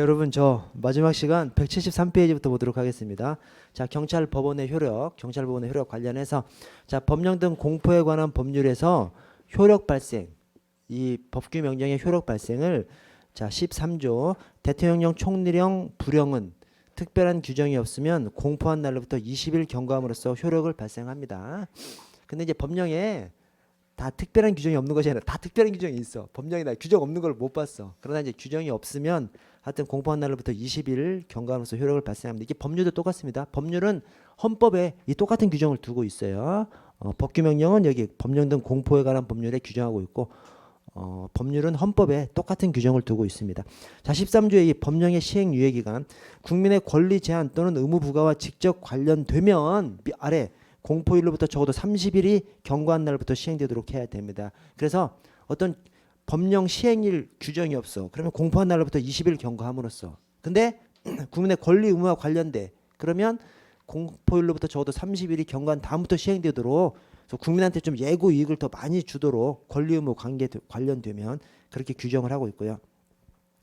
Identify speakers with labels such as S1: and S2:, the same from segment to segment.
S1: 여러분, 저 마지막 시간 173페이지부터 보도록 하겠습니다. 자, 경찰 법원의 효력 관련해서 자, 법령 등 공포에 관한 법률에서 효력 발생, 이 법규 명령의 효력 발생을 자, 13조 대통령령 총리령 불령은 특별한 규정이 없으면 공포한 날로부터 20일 경과함으로써 효력을 발생합니다. 근데 이제 법령에 다 특별한 규정이 없는 것이 아니라 다 특별한 규정이 있어. 법령에 다 규정 없는 걸 못 봤어. 그러나 이제 규정이 없으면 하여튼 공포한 날로부터 20일 경과하면서 효력을 발생합니다. 이게 법률도 똑같습니다. 법률은 헌법에 이 똑같은 규정을 두고 있어요. 법규명령은 여기 법령 등 공포에 관한 법률에 규정하고 있고 법률은 헌법에 똑같은 규정을 두고 있습니다. 자, 13조의 이 법령의 시행 유예기간 국민의 권리 제한 또는 의무 부과와 직접 관련되면 아래 공포일로부터 적어도 30일이 경과한 날부터 시행되도록 해야 됩니다. 그래서 어떤 법령 시행일 규정이 없어. 그러면 공포한 날로부터 20일 경과함으로써. 근데 국민의 권리 의무와 관련돼. 그러면 공포일로부터 적어도 30일이 경과한 다음부터 시행되도록 그래서 국민한테 좀 예고 이익을 더 많이 주도록 권리 의무 관련되면 그렇게 규정을 하고 있고요.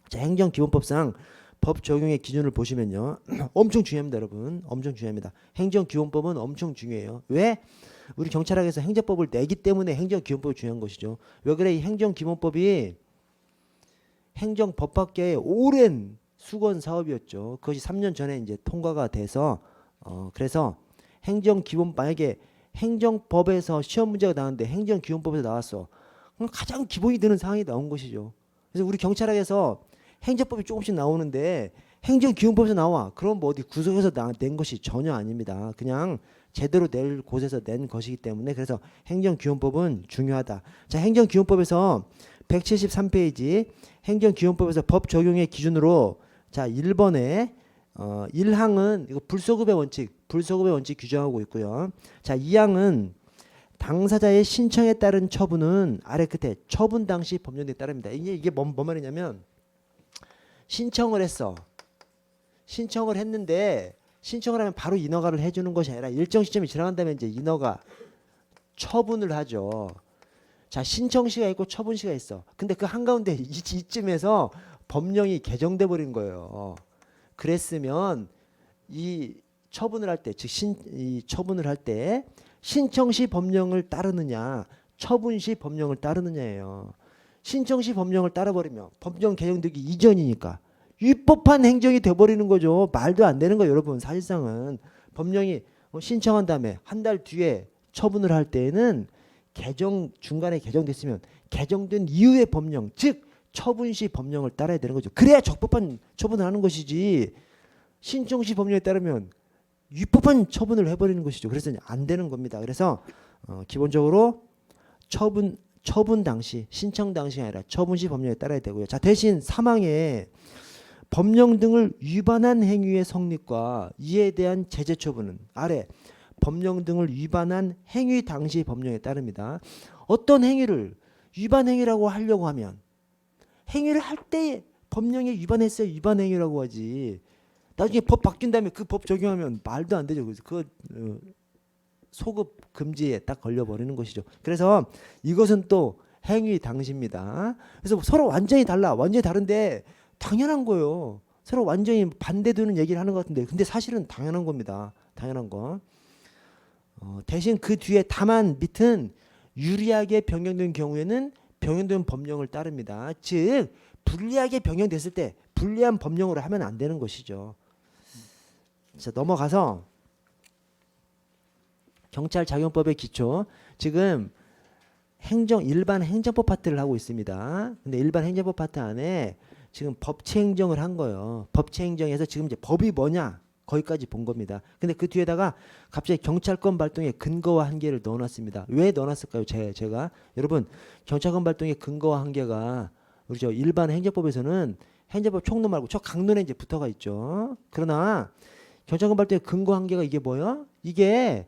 S1: 자, 행정기본법상 법 적용의 기준을 보시면요. 엄청 중요합니다, 여러분. 엄청 중요합니다. 행정기본법은 엄청 중요해요. 왜? 우리 경찰학에서 행정법을 내기 때문에 행정기본법이 중요한 것이죠. 왜 그래? 이 행정기본법이 행정법학계의 오랜 수건 사업이었죠. 그것이 3년 전에 이제 통과가 돼서 그래서 만약에 행정법에서 시험 문제가 나왔는데 행정기본법에서 나왔어. 그럼 가장 기본이 되는 사항이 나온 것이죠. 그래서 우리 경찰학에서 행정법이 조금씩 나오는데 행정기본법에서 나와. 그럼 뭐 어디 구석에서 낸 것이 전혀 아닙니다. 그냥 제대로 낼 곳에서 낸 것이기 때문에 그래서 행정기본법은 중요하다. 자, 행정기본법에서 173페이지 행정기본법에서 법 적용의 기준으로 자, 1번에 1항은 이거 불소급의 원칙 규정하고 있고요. 자, 2항은 당사자의 신청에 따른 처분은 아래 끝에 처분 당시 법령에 따릅니다. 이게 뭔 말이냐면 신청을 했어. 신청을 했는데 신청을 하면 바로 인허가를 해주는 것이 아니라 일정 시점이 지나간다면 이제 인허가 처분을 하죠. 자, 신청시가 있고 처분시가 있어. 근데 그 한가운데 이쯤에서 법령이 개정돼 버린 거예요. 그랬으면 이 처분을 할 때, 즉 이 처분을 할 때 신청시 법령을 따르느냐, 처분시 법령을 따르느냐예요. 신청시 법령을 따라버리면 법령 개정되기 이전이니까 위법한 행정이 돼버리는 거죠. 말도 안 되는 거예요, 여러분. 사실상은 법령이 신청한 다음에 한 달 뒤에 처분을 할 때에는 중간에 개정됐으면 개정된 이후의 법령, 즉 처분시 법령을 따라야 되는 거죠. 그래야 적법한 처분을 하는 것이지 신청시 법령에 따르면 위법한 처분을 해버리는 것이죠. 그래서 안 되는 겁니다. 그래서 기본적으로 처분 당시, 신청 당시가 아니라 처분시 법령에 따라야 되고요. 자, 대신 사망에 법령 등을 위반한 행위의 성립과 이에 대한 제재 처분은 아래 법령 등을 위반한 행위 당시 법령에 따릅니다. 어떤 행위를 위반 행위라고 하려고 하면 행위를 할 때 법령에 위반했어야 위반 행위라고 하지. 나중에 법 바뀐 다음에 그 법 적용하면 말도 안 되죠. 그래서 소급 금지에 딱 걸려버리는 것이죠. 그래서 이것은 또 행위 당시입니다. 그래서 서로 완전히 달라. 완전히 다른데 당연한 거예요. 서로 완전히 반대되는 얘기를 하는 것 같은데 근데 사실은 당연한 겁니다. 당연한 거. 대신 그 뒤에 다만 밑은 유리하게 변경된 경우에는 변경된 법령을 따릅니다. 즉 불리하게 변경됐을 때 불리한 법령으로 하면 안 되는 것이죠. 자, 넘어가서 경찰작용법의 기초. 지금 일반 행정법 파트를 하고 있습니다. 근데 일반 행정법 파트 안에 지금 법치행정을 한 거예요. 법치행정에서 지금 이제 법이 뭐냐 거기까지 본 겁니다. 근데 그 뒤에다가 갑자기 경찰권 발동의 근거와 한계를 넣어놨습니다. 왜 넣어놨을까요? 제가 여러분 경찰권 발동의 근거와 한계가 우리 저 일반 행정법에서는 행정법 총론 말고 저 강론에 이제 붙어가 있죠. 그러나 경찰권 발동의 근거 한계가 이게 뭐야? 이게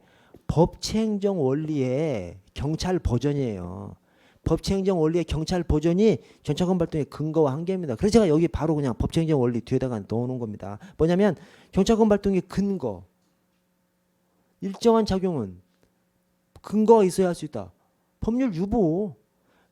S1: 법치행정 원리의 경찰 버전이에요. 법치행정 원리의 경찰 버전이 경찰권 발동의 근거와 한계입니다. 그래서 제가 여기 바로 그냥 법치행정 원리 뒤에다가 넣어놓은 겁니다. 뭐냐면 경찰권 발동의 근거, 일정한 작용은 근거가 있어야 할 수 있다. 법률 유보.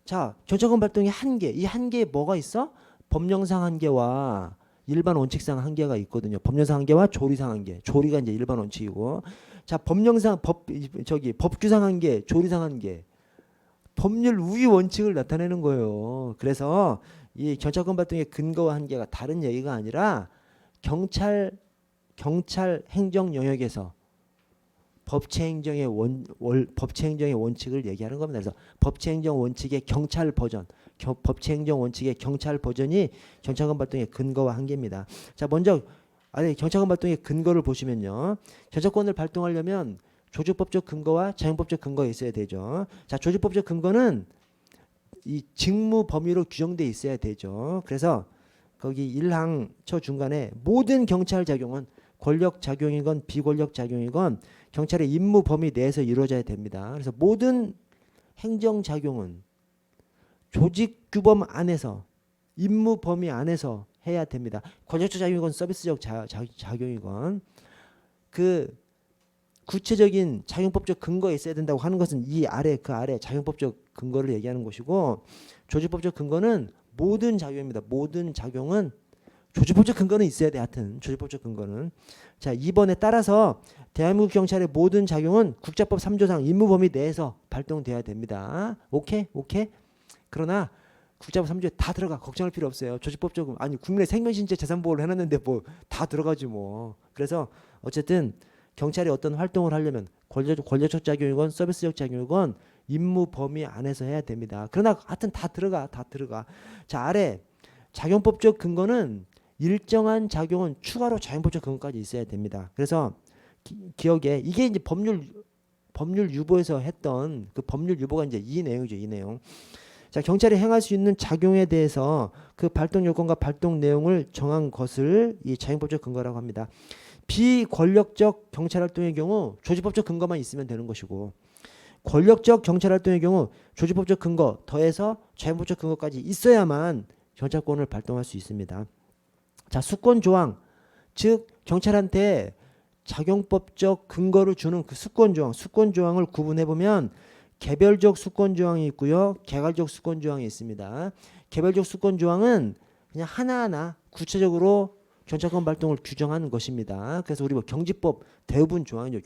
S1: 자, 경찰권 발동의 한계, 이 한계에 뭐가 있어? 법령상 한계와 일반 원칙상 한계가 있거든요. 법령상 한계와 조리상 한계. 조리가 이제 일반 원칙이고, 자 법령상 법규상 한계, 조리상 한계. 법률 우위 원칙을 나타내는 거예요. 그래서 이 경찰권 발동의 근거와 한계가 다른 얘기가 아니라 경찰 행정 영역에서 법치 행정의 원칙을 얘기하는 겁니다. 그래서 법치 행정 원칙의 경찰 버전, 법치 행정 원칙의 경찰 버전이 경찰권 발동의 근거와 한계입니다. 자, 먼저 경찰권 발동의 근거를 보시면요. 경찰권을 발동하려면 조직법적 근거와 자용법적 근거가 있어야 되죠. 자, 조직법적 근거는 이 직무 범위로 규정돼 있어야 되죠. 그래서 거기 1항 초 중간에 모든 경찰 작용은 권력 작용이건 비권력 작용이건 경찰의 임무 범위 내에서 이루어져야 됩니다. 그래서 모든 행정 작용은 조직 규범 안에서 임무 범위 안에서 해야 됩니다. 권력적 작용이건 서비스적 작용이건 그 구체적인 작용법적 근거에 있어야 된다고 하는 것은 그 아래 작용법적 근거를 얘기하는 것이고, 조직법적 근거는 모든 작용입니다. 모든 작용은 조직법적 근거는 있어야 돼. 하여튼 조직법적 근거는. 자, 2번에 따라서 대한민국 경찰의 모든 작용은 국자법 3조상 임무 범위 내에서 발동돼야 됩니다. 오케이? 그러나 국자법 3조에 다 들어가. 걱정할 필요 없어요. 조직법적, 아니 국민의 생명신체 재산보호를 해놨는데 뭐 다 들어가지 뭐. 그래서 어쨌든 경찰이 어떤 활동을 하려면 권력적 작용이건 서비스적 작용이건 임무 범위 안에서 해야 됩니다. 그러나 하여튼 다 들어가. 자, 아래 작용법적 근거는 일정한 작용은 추가로 작용법적 근거까지 있어야 됩니다. 그래서 기억에 이게 이제 법률 유보에서 했던 그 법률 유보가 이제 이 내용이죠. 이 내용. 자, 경찰이 행할 수 있는 작용에 대해서 그 발동 요건과 발동 내용을 정한 것을 이 작용법적 근거라고 합니다. 비권력적 경찰 활동의 경우 조직법적 근거만 있으면 되는 것이고, 권력적 경찰 활동의 경우 조직법적 근거 더해서 자연법적 근거까지 있어야만 경찰권을 발동할 수 있습니다. 자, 수권 조항, 즉 경찰한테 작용법적 근거를 주는 그 수권 조항을 구분해 보면 개별적 수권 조항이 있고요, 개괄적 수권 조항이 있습니다. 개별적 수권 조항은 그냥 하나하나 구체적으로 경찰권 발동을 규정하는 것입니다. 그래서 우리 뭐 경지법 대부분 조항이죠.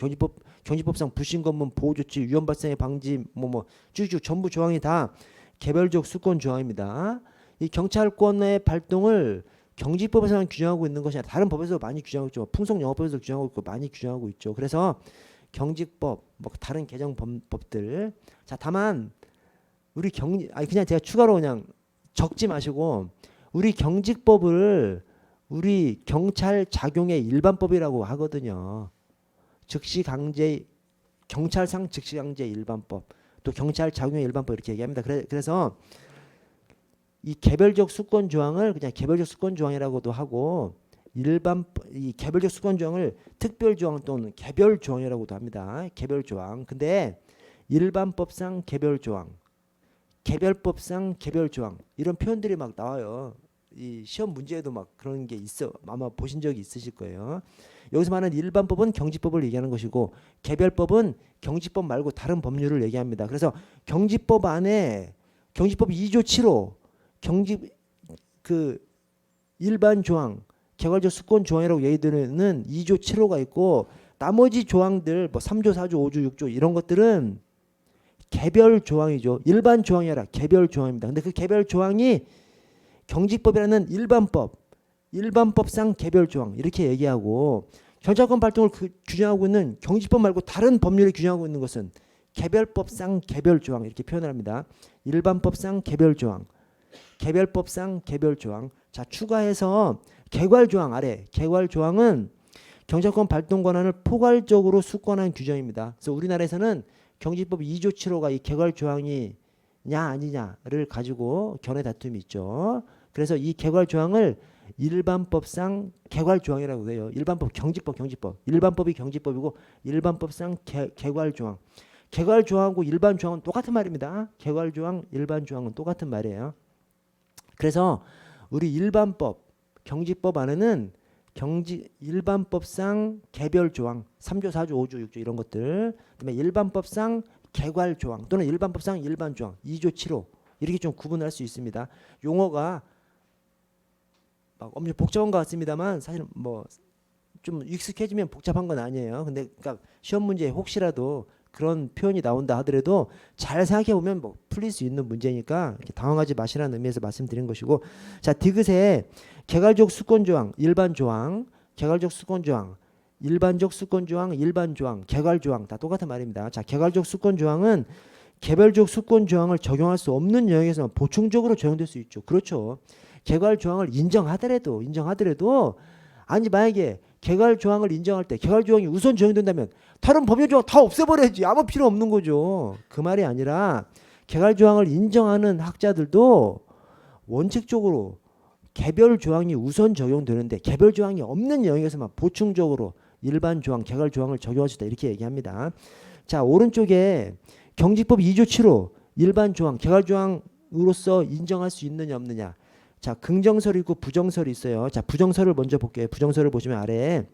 S1: 경지법상 불신검문 보호조치 위험 발생의 방지 쭉쭉 전부 조항이 다 개별적 수권 조항입니다. 이 경찰권의 발동을 경지법에서만 규정하고 있는 것이 아니라 다른 법에서도 많이 규정하고 있죠. 풍속영어법에서도 규정하고 있고 많이 규정하고 있죠. 그래서 경직법, 다른 개정 법들. 자, 다만 우리 그냥 제가 추가로 그냥 적지 마시고 우리 경직법을 우리 경찰 작용의 일반법이라고 하거든요. 경찰상 즉시강제 일반법, 또 경찰 작용의 일반법 이렇게 얘기합니다. 그래서 이 개별적 수권 조항을 그냥 개별적 수권 조항이라고도 하고, 이 개별적 수권 조항을 특별 조항 또는 개별 조항이라고도 합니다. 개별 조항. 근데 일반법상 개별 조항, 개별법상 개별 조항 이런 표현들이 막 나와요. 이 시험 문제에도 막 그런 게 있어. 아마 보신 적이 있으실 거예요. 여기서 말하는 일반법은 경지법을 얘기하는 것이고, 개별법은 경지법 말고 다른 법률을 얘기합니다. 그래서 경지법 안에 경지법 2조 7호 일반 조항, 개괄적 수권 조항이라고 얘기되는 2조 7호가 있고, 나머지 조항들 3조, 4조, 5조, 6조 이런 것들은 개별 조항이죠. 일반 조항이 아니라 개별 조항입니다. 근데 그 개별 조항이 경직법이라는 일반법상 개별 조항 이렇게 얘기하고, 경찰권 발동을 규정하고 있는 경직법 말고 다른 법률에 규정하고 있는 것은 개별법상 개별 조항 이렇게 표현을 합니다. 일반법상 개별 조항, 개별법상 개별 조항. 자, 추가해서 개괄 조항 아래, 개괄 조항은 경찰권 발동 권한을 포괄적으로 수권한 규정입니다. 그래서 우리나라에서는 경직법 2조 7호가 이 개괄 조항이냐 아니냐를 가지고 견해 다툼이 있죠. 그래서 이 개괄 조항을 일반법상 개괄 조항이라고 해요. 일반법, 경직법. 일반법이 경직법이고 일반법상 개괄 조항. 개괄 조항하고 일반 조항은 똑같은 말입니다. 개괄 조항, 일반 조항은 똑같은 말이에요. 그래서 우리 일반법, 경직법 안에는 일반법상 개별 조항, 3조, 4조, 5조, 6조 이런 것들, 그다음에 일반법상 개괄 조항 또는 일반법상 일반 조항, 2조 7호 이렇게 좀 구분할 수 있습니다. 용어가 막 엄청 복잡한 것 같습니다만 사실 뭐 좀 익숙해지면 복잡한 건 아니에요. 근데 그러니까 시험 문제에 혹시라도 그런 표현이 나온다 하더라도 잘 생각해 보면 뭐 풀릴 수 있는 문제니까 이렇게 당황하지 마시라는 의미에서 말씀드린 것이고, 자 디귿의 개괄적 수권 조항, 일반 조항, 개괄적 수권 조항, 일반적 수권 조항, 일반 조항, 개괄 조항 다 똑같은 말입니다. 자 개괄적 수권 조항은 개별적 수권 조항을 적용할 수 없는 영역에서 보충적으로 적용될 수 있죠. 그렇죠. 개괄 조항을 인정하더라도 아니 만약에 개괄 조항을 인정할 때 개괄 조항이 우선 적용된다면 다른 법률 조항 다 없애버려야지. 아무 필요 없는 거죠. 그 말이 아니라 개괄 조항을 인정하는 학자들도 원칙적으로 개별 조항이 우선 적용되는데 개별 조항이 없는 영역에서만 보충적으로 일반 조항, 개괄 조항을 적용할 수 있다. 이렇게 얘기합니다. 자 오른쪽에 경직법 2조 7호 일반 조항, 개괄 조항으로서 인정할 수 있느냐 없느냐. 자 긍정설이 있고 부정설이 있어요. 자 부정설을 먼저 볼게요. 부정설을 보시면 아래에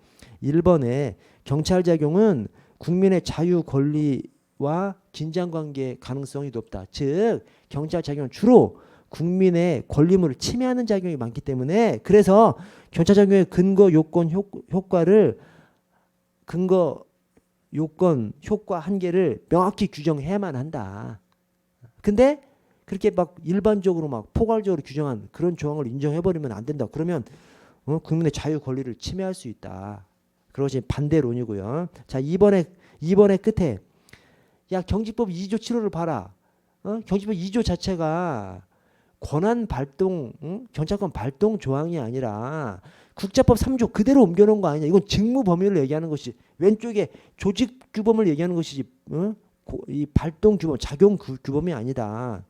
S1: 1번에 경찰작용은 국민의 자유 권리와 긴장관계 가능성이 높다. 즉 경찰작용은 주로 국민의 권리물을 침해하는 작용이 많기 때문에 그래서 경찰작용의 근거 요건 효과를 근거 요건 효과 한계를 명확히 규정해야만 한다. 근데 그렇게 막 일반적으로 막 포괄적으로 규정한 그런 조항을 인정해버리면 안 된다. 그러면 국민의 자유 권리를 침해할 수 있다. 그것이 반대론이고요. 자 2번의 끝에 야 경직법 2조 7호를 봐라. 경직법 2조 자체가 권한 발동, 경찰권 발동 조항이 아니라 국자법 3조 그대로 옮겨놓은 거 아니냐. 이건 직무 범위를 얘기하는 것이 왼쪽에 조직 규범을 얘기하는 것이지 이 발동 규범, 작용 규범이 아니다.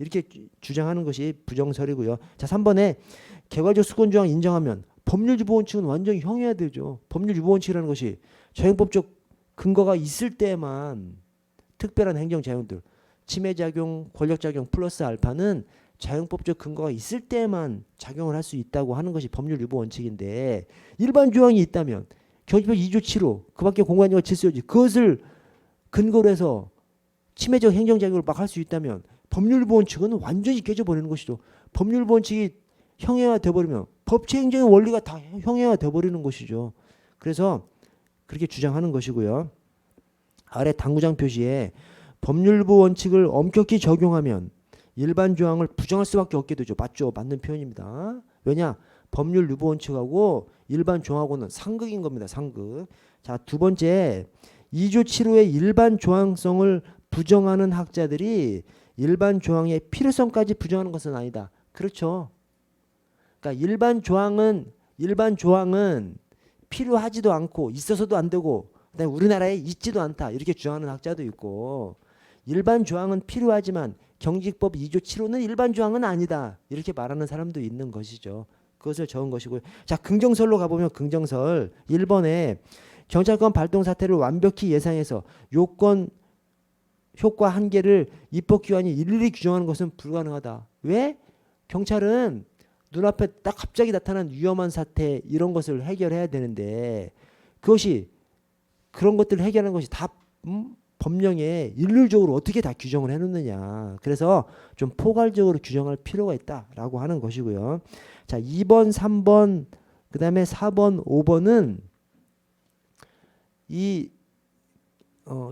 S1: 이렇게 주장하는 것이 부정설이고요. 자 3번에 개괄적 수권 조항 인정하면 법률 유보 원칙은 완전히 형해야 되죠. 법률 유보 원칙이라는 것이 자연법적 근거가 있을 때만 특별한 행정자용들 침해작용, 권력작용 플러스 알파는 자연법적 근거가 있을 때만 작용을 할 수 있다고 하는 것이 법률 유보 원칙인데 일반 조항이 있다면 경직법 2조 7호 그밖에 공간이와 질서지 그것을 근거로 해서 침해적 행정작용을 막 할 수 있다면 법률 유보 원칙은 완전히 깨져버리는 것이죠. 법률 유보 원칙이 형해화 돼버리면 법치 행정의 원리가 다 형해화 돼버리는 것이죠. 그래서 그렇게 주장하는 것이고요. 아래 당구장 표시에 법률부 원칙을 엄격히 적용하면 일반 조항을 부정할 수밖에 없게 되죠. 맞죠? 맞는 표현입니다. 왜냐? 법률 유보 원칙하고 일반 조항하고는 상극인 겁니다. 상극. 자, 두 번째 2조 7호의 일반 조항성을 부정하는 학자들이 일반 조항의 필요성까지 부정하는 것은 아니다. 그렇죠. 그러니까 일반 조항은 필요하지도 않고 있어서도 안 되고 그다음에 우리나라에 있지도 않다. 이렇게 주장하는 학자도 있고 일반 조항은 필요하지만 경직법 2조 7호는 일반 조항은 아니다. 이렇게 말하는 사람도 있는 것이죠. 그것을 적은 것이고요. 자, 긍정설로 가보면 긍정설 1번에 경찰권 발동 사태를 완벽히 예상해서 요건 효과 한계를 입법기관이 일일이 규정하는 것은 불가능하다. 왜? 경찰은 눈앞에 딱 갑자기 나타난 위험한 사태 이런 것을 해결해야 되는데 그것이 그런 것들을 해결하는 것이 다 법령에 일률적으로 어떻게 다 규정을 해놓느냐. 그래서 좀 포괄적으로 규정할 필요가 있다라고 하는 것이고요. 자, 2번, 3번, 그 다음에 4번, 5번은 이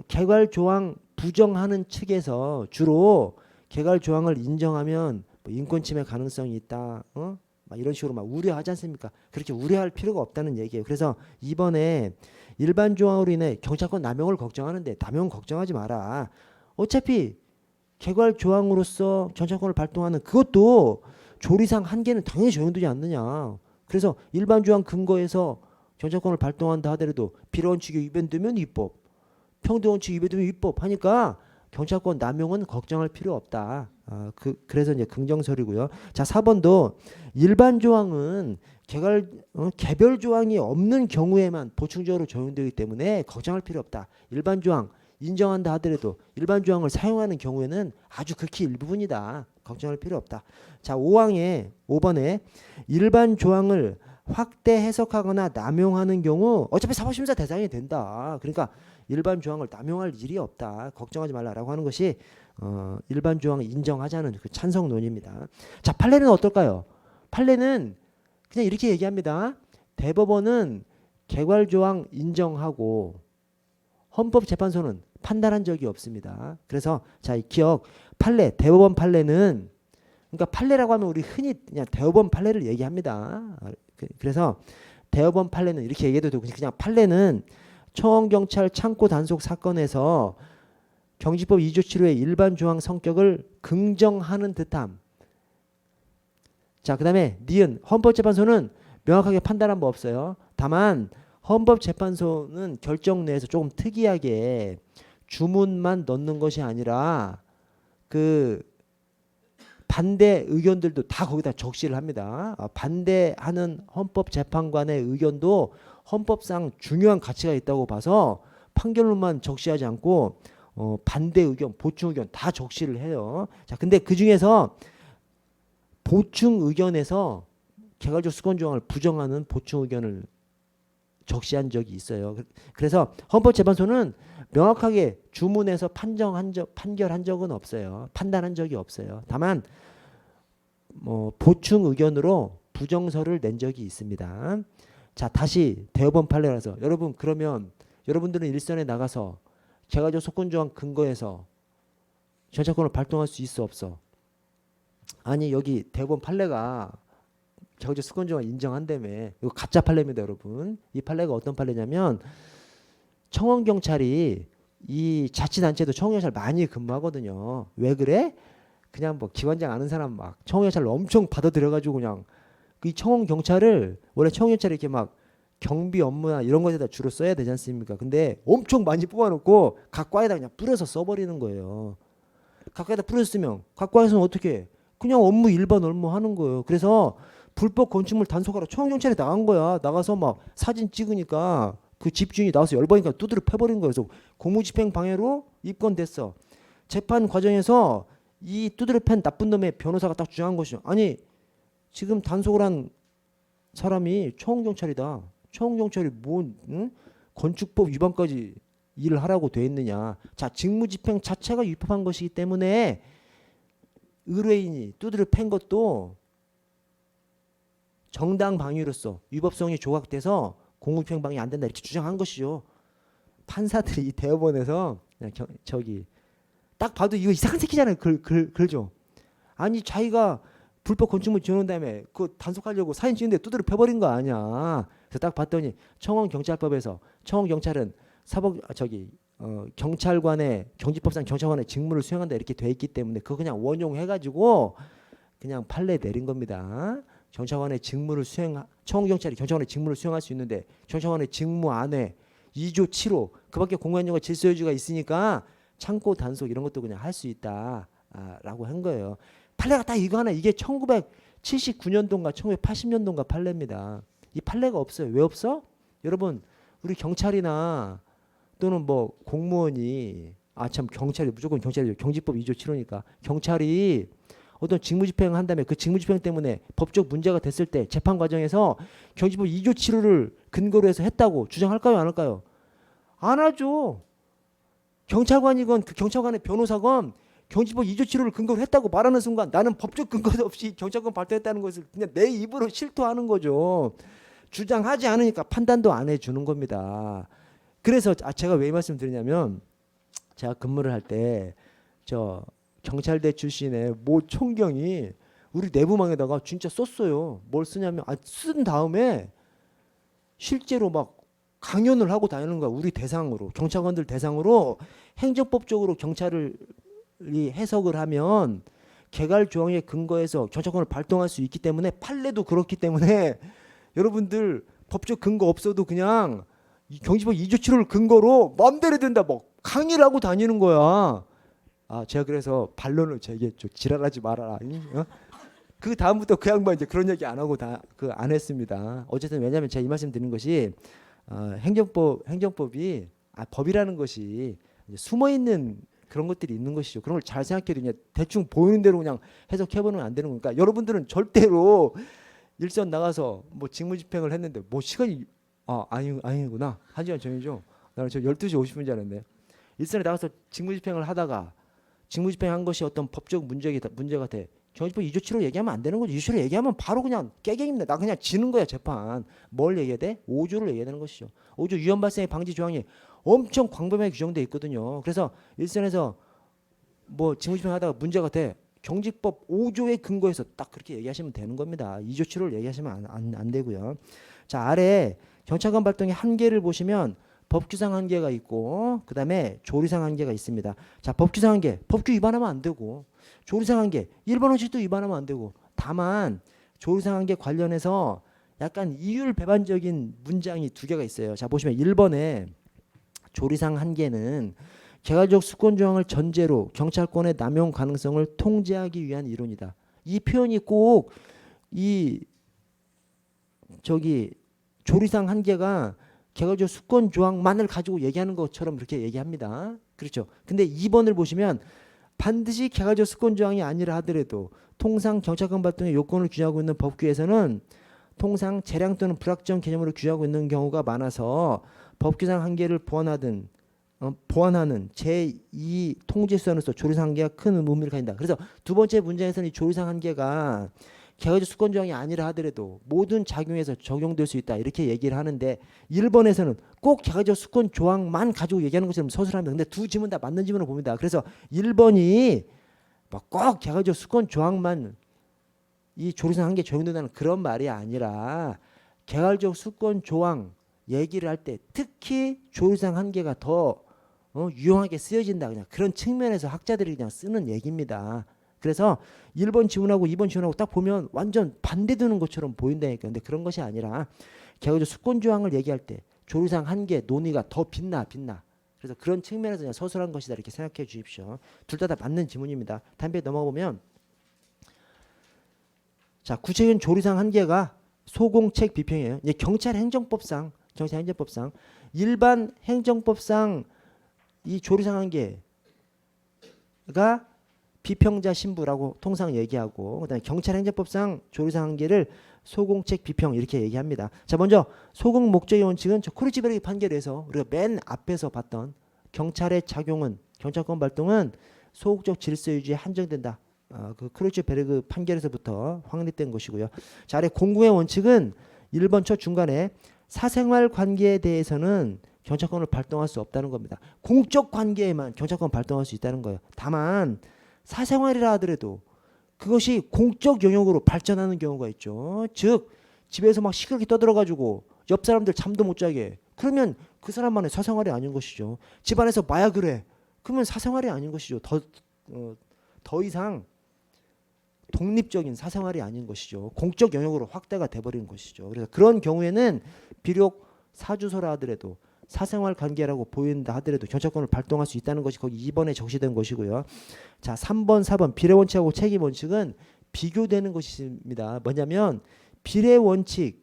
S1: 개괄 조항 부정하는 측에서 주로 개괄 조항을 인정하면 뭐 인권 침해 가능성이 있다. 막 이런 식으로 막 우려하지 않습니까? 그렇게 우려할 필요가 없다는 얘기예요. 그래서 이번에 일반 조항으로 인해 경찰권 남용을 걱정하는데 남용 걱정하지 마라. 어차피 개괄 조항으로서 경찰권을 발동하는 그것도 조리상 한계는 당연히 적용되지 않느냐. 그래서 일반 조항 근거에서 경찰권을 발동한다 하더라도 비례원칙이 위반되면 위법, 평등원칙이 위반되면 위법 하니까 경찰권 남용은 걱정할 필요 없다. 그래서 이제 긍정설이고요. 자, 4번도 일반 조항은 개별 조항이 없는 경우에만 보충적으로 적용되기 때문에 걱정할 필요 없다. 일반 조항 인정한다 하더라도 일반 조항을 사용하는 경우에는 아주 극히 일부분이다. 걱정할 필요 없다. 자, 5번에 일반 조항을 확대 해석하거나 남용하는 경우 어차피 사법심사 대상이 된다. 그러니까 일반 조항을 남용할 일이 없다. 걱정하지 말라라고 하는 것이 일반 조항을 인정하자는 그 찬성론입니다. 자, 판례는 어떨까요? 판례는 그냥 이렇게 얘기합니다. 대법원은 개괄조항 인정하고 헌법재판소는 판단한 적이 없습니다. 그래서 자, 이 기억 판례, 대법원 판례는 그러니까 판례라고 하면 우리 흔히 그냥 대법원 판례를 얘기합니다. 그래서 대법원 판례는 이렇게 얘기해도 되고 그냥 판례는 청원경찰 창고 단속 사건에서 경지법 2조 7호의 일반 조항 성격을 긍정하는 듯함. 자, 그다음에 니은 헌법재판소는 명확하게 판단한 바 없어요. 다만 헌법재판소는 결정 내에서 조금 특이하게 주문만 넣는 것이 아니라 그 반대 의견들도 다 거기다 적시를 합니다. 반대하는 헌법재판관의 의견도 헌법상 중요한 가치가 있다고 봐서 판결문만 적시하지 않고 반대 의견, 보충 의견 다 적시를 해요. 자, 근데 그 중에서 보충 의견에서 개괄적 수권 조항을 부정하는 보충 의견을 적시한 적이 있어요. 그래서 헌법재판소는 명확하게 주문해서 판결한 적은 없어요. 판단한 적이 없어요. 다만 보충 의견으로 부정서를 낸 적이 있습니다. 자, 다시 대법원 판례라서 여러분, 그러면 여러분들은 일선에 나가서 개괄적 소권 조항 근거해서 전차권을 발동할 수 있어 없어? 아니, 여기 대법원 판례가 개괄적 수권 조항 인정한다며. 이거 가짜 판례입니다, 여러분. 이 판례가 어떤 판례냐면 청원경찰이 이 자치단체도 청원경찰 많이 근무하거든요. 왜 그래? 그냥 뭐 기관장 아는 사람 막 청원경찰을 엄청 받아들여가지고 그냥 이 청원경찰을 원래 청원경찰이 이렇게 막 경비 업무나 이런 것에다 주로 써야 되지 않습니까? 근데 엄청 많이 뽑아놓고 각 과에다 그냥 뿌려서 써버리는 거예요. 각 과에다 뿌렸으면 각 과에서는 어떻게 해? 그냥 업무 일반 업무 하는 거예요. 그래서 불법 건축물 단속하러 청원경찰에 나간 거야. 나가서 막 사진 찍으니까 그 집주인이 나와서 열받으니까 두드려 패버린 거예요. 그래서 공무집행 방해로 입건됐어. 재판 과정에서 이 두드려 팬 나쁜 놈의 변호사가 딱 주장한 것이죠. 아니, 지금 단속을 한 사람이 청원경찰이다. 청원경찰이 뭔 건축법 위반까지 일을 하라고 돼 있느냐. 자, 직무집행 자체가 위법한 것이기 때문에 의뢰인이 두드려 팬 것도 정당 방위로서 위법성이 조각돼서 공무집행 방해 안 된다 이렇게 주장한 것이죠. 판사들이 이 대법원에서 그냥 저기 딱 봐도 이거 이상한 새끼잖아요. 글죠. 아니, 자기가 불법 건축물 지어놓은 다음에 그 단속하려고 사진 찍는데 두드려 패버린 거 아니야. 그래서 딱 봤더니 청원경찰법에서 청원경찰은 경찰관의 경지법상 경찰관의 직무를 수행한다 이렇게 돼 있기 때문에 그거 그냥 원용해가지고 그냥 판례 내린 겁니다. 경찰관의 직무를 청원경찰이 경찰관의 직무를 수행할 수 있는데 경찰관의 직무 안에 2조 7호 그밖에 공무원령과 질서유지가 있으니까 창고 단속 이런 것도 그냥 할 수 있다라고 한 거예요. 판례가 딱 이거 하나. 이게 1979년도인가 1980년도인가 판례입니다. 이 판례가 없어요. 왜 없어? 여러분, 우리 경찰이나 또는 뭐 공무원이 경찰이 무조건 경찰이죠. 경지법 2조 7호니까 경찰이 어떤 직무집행을 한다면 그 직무집행 때문에 법적 문제가 됐을 때 재판 과정에서 경지법 2조 7호를 근거로 해서 했다고 주장할까요? 안 할까요? 안 하죠. 경찰관이건 그 경찰관의 변호사건 경지법 2조 7호를 근거로 했다고 말하는 순간 나는 법적 근거도 없이 경찰권 발동했다는 것을 그냥 내 입으로 실토하는 거죠. 주장하지 않으니까 판단도 안 해주는 겁니다. 그래서 제가 왜 이 말씀 드리냐면 제가 근무를 할 때 경찰대 출신의 모 총경이 우리 내부망에다가 진짜 썼어요. 뭘 쓰냐면 쓴 다음에 실제로 막 강연을 하고 다니는 거야. 우리 대상으로 경찰관들 대상으로 행정법적으로 경찰이 해석을 하면 개괄 조항에 근거해서 경찰권을 발동할 수 있기 때문에 판례도 그렇기 때문에 여러분들 법적 근거 없어도 그냥 경지법 2조 7호를 근거로 마음대로 된다 뭐 강의를 하고 다니는 거야. 제가 그래서 반론을 제기했죠. 지랄하지 말아라. 그 다음부터 그 양반 이제 그런 얘기 안 하고 안 했습니다. 어쨌든 왜냐하면 제가 이 말씀 드리는 것이 행정법이 법이라는 것이 숨어 있는 그런 것들이 있는 것이죠. 그런 걸 잘 생각해도 그냥 대충 보이는 대로 그냥 해석해보면 안 되는 거니까 여러분들은 절대로 일선 나가서 뭐 직무집행을 했는데 뭐 시간이 아니구나. 1시간 전이죠. 나는 저 12시 50분 줄 알았는데 일선에 나가서 직무집행을 하다가 직무집행한 것이 어떤 법적 문제가 돼. 경찰법 2조 7호 얘기하면 안 되는 거죠. 2조 7호 얘기하면 바로 그냥 깨갱입니다. 나 그냥 지는 거야 재판. 뭘 얘기해야 돼? 5조를 얘기해야 되는 것이죠. 5조 위험 발생의 방지 조항이 엄청 광범위하게 규정돼 있거든요. 그래서 일선에서 뭐 직무집행하다가 문제가 돼. 경직법 5조에 근거해서 딱 그렇게 얘기하시면 되는 겁니다. 2조 7호를 얘기하시면 안 되고요. 자, 아래 경찰관 발동의 한계를 보시면 법규상 한계가 있고 그다음에 조리상 한계가 있습니다. 자, 법규상 한계. 법규 위반하면 안 되고 조리상 한계. 1번 원칙도 위반하면 안 되고 다만 조리상 한계 관련해서 약간 이율 배반적인 문장이 두 개가 있어요. 자, 보시면 1번에 조리상 한계는 개괄적 수권 조항을 전제로 경찰권의 남용 가능성을 통제하기 위한 이론이다. 이 표현이 꼭 이 조리상 한계가 개괄적 수권 조항만을 가지고 얘기하는 것처럼 그렇게 얘기합니다. 그렇죠. 근데 2번을 보시면 반드시 개괄적 수권 조항이 아니라 하더라도 통상 경찰권 발동의 요건을 규정하고 있는 법규에서는 통상 재량 또는 불확정 개념으로 규정하고 있는 경우가 많아서 법규상 한계를 보완하는 제2 통제수단으로서 조리상 한계가 큰 의미를 가진다. 그래서 두 번째 문장에서는 이 조리상 한계가 개괄적 수권 조항이 아니라 하더라도 모든 작용에서 적용될 수 있다. 이렇게 얘기를 하는데 1번에서는 꼭 개괄적 수권 조항만 가지고 얘기하는 것처럼 서술합니다. 근데 두 지문 다 맞는 지문을 봅니다. 그래서 1번이 꼭 개괄적 수권 조항만 이 조리상 한계 적용된다는 그런 말이 아니라 개괄적 수권 조항 얘기를 할 때 특히 조리상 한계가 더 유용하게 쓰여진다. 그냥 그런 측면에서 학자들이 그냥 쓰는 얘기입니다. 그래서 1번 지문하고 2번 지문하고 딱 보면 완전 반대되는 것처럼 보인다니까. 근데 그런 것이 아니라 개괄적 수권 조항을 얘기할 때 조리상 한계 논의가 더 빛나. 그래서 그런 측면에서 그냥 서술한 것이다. 이렇게 생각해 주십시오. 둘 다 맞는 지문입니다. 다음 페이지 넘어가 보면 자, 구체적인 조리상 한계가 소공책 비평이에요. 이제 경찰 행정법상 일반 행정법상 이 조리상 한계가 비평자 신부라고 통상 얘기하고 그다음에 경찰 행정법상 조리상 한계를 소공책 비평 이렇게 얘기합니다. 자, 먼저 소공 목적의 원칙은 크루치베르그 판결에서 우리가 맨 앞에서 봤던 경찰의 작용은 경찰권 발동은 소극적 질서 유지에 한정된다. 그 크루치베르그 판결에서부터 확립된 것이고요. 자, 아래 공공의 원칙은 1번 첫 중간에 사생활 관계에 대해서는 경찰권을 발동할 수 없다는 겁니다. 공적 관계에만 경찰권 발동할 수 있다는 거예요. 다만 사생활이라 하더라도 그것이 공적 영역으로 발전하는 경우가 있죠. 즉 집에서 막 시끄럽게 떠들어가지고 옆 사람들 잠도 못 자게 그러면 그 사람만의 사생활이 아닌 것이죠. 집안에서 마약을 해 그러면 사생활이 아닌 것이죠. 더 이상 독립적인 사생활이 아닌 것이죠. 공적 영역으로 확대가 돼버린 것이죠. 그래서 그런 경우에는 비록 사주소라 하더라도 사생활 관계라고 보인다 하더라도 경찰권을 발동할 수 있다는 것이 거기 2번에 적시된 것이고요. 자, 3번, 4번 비례 원칙하고 책임 원칙은 비교되는 것입니다. 뭐냐면 비례 원칙이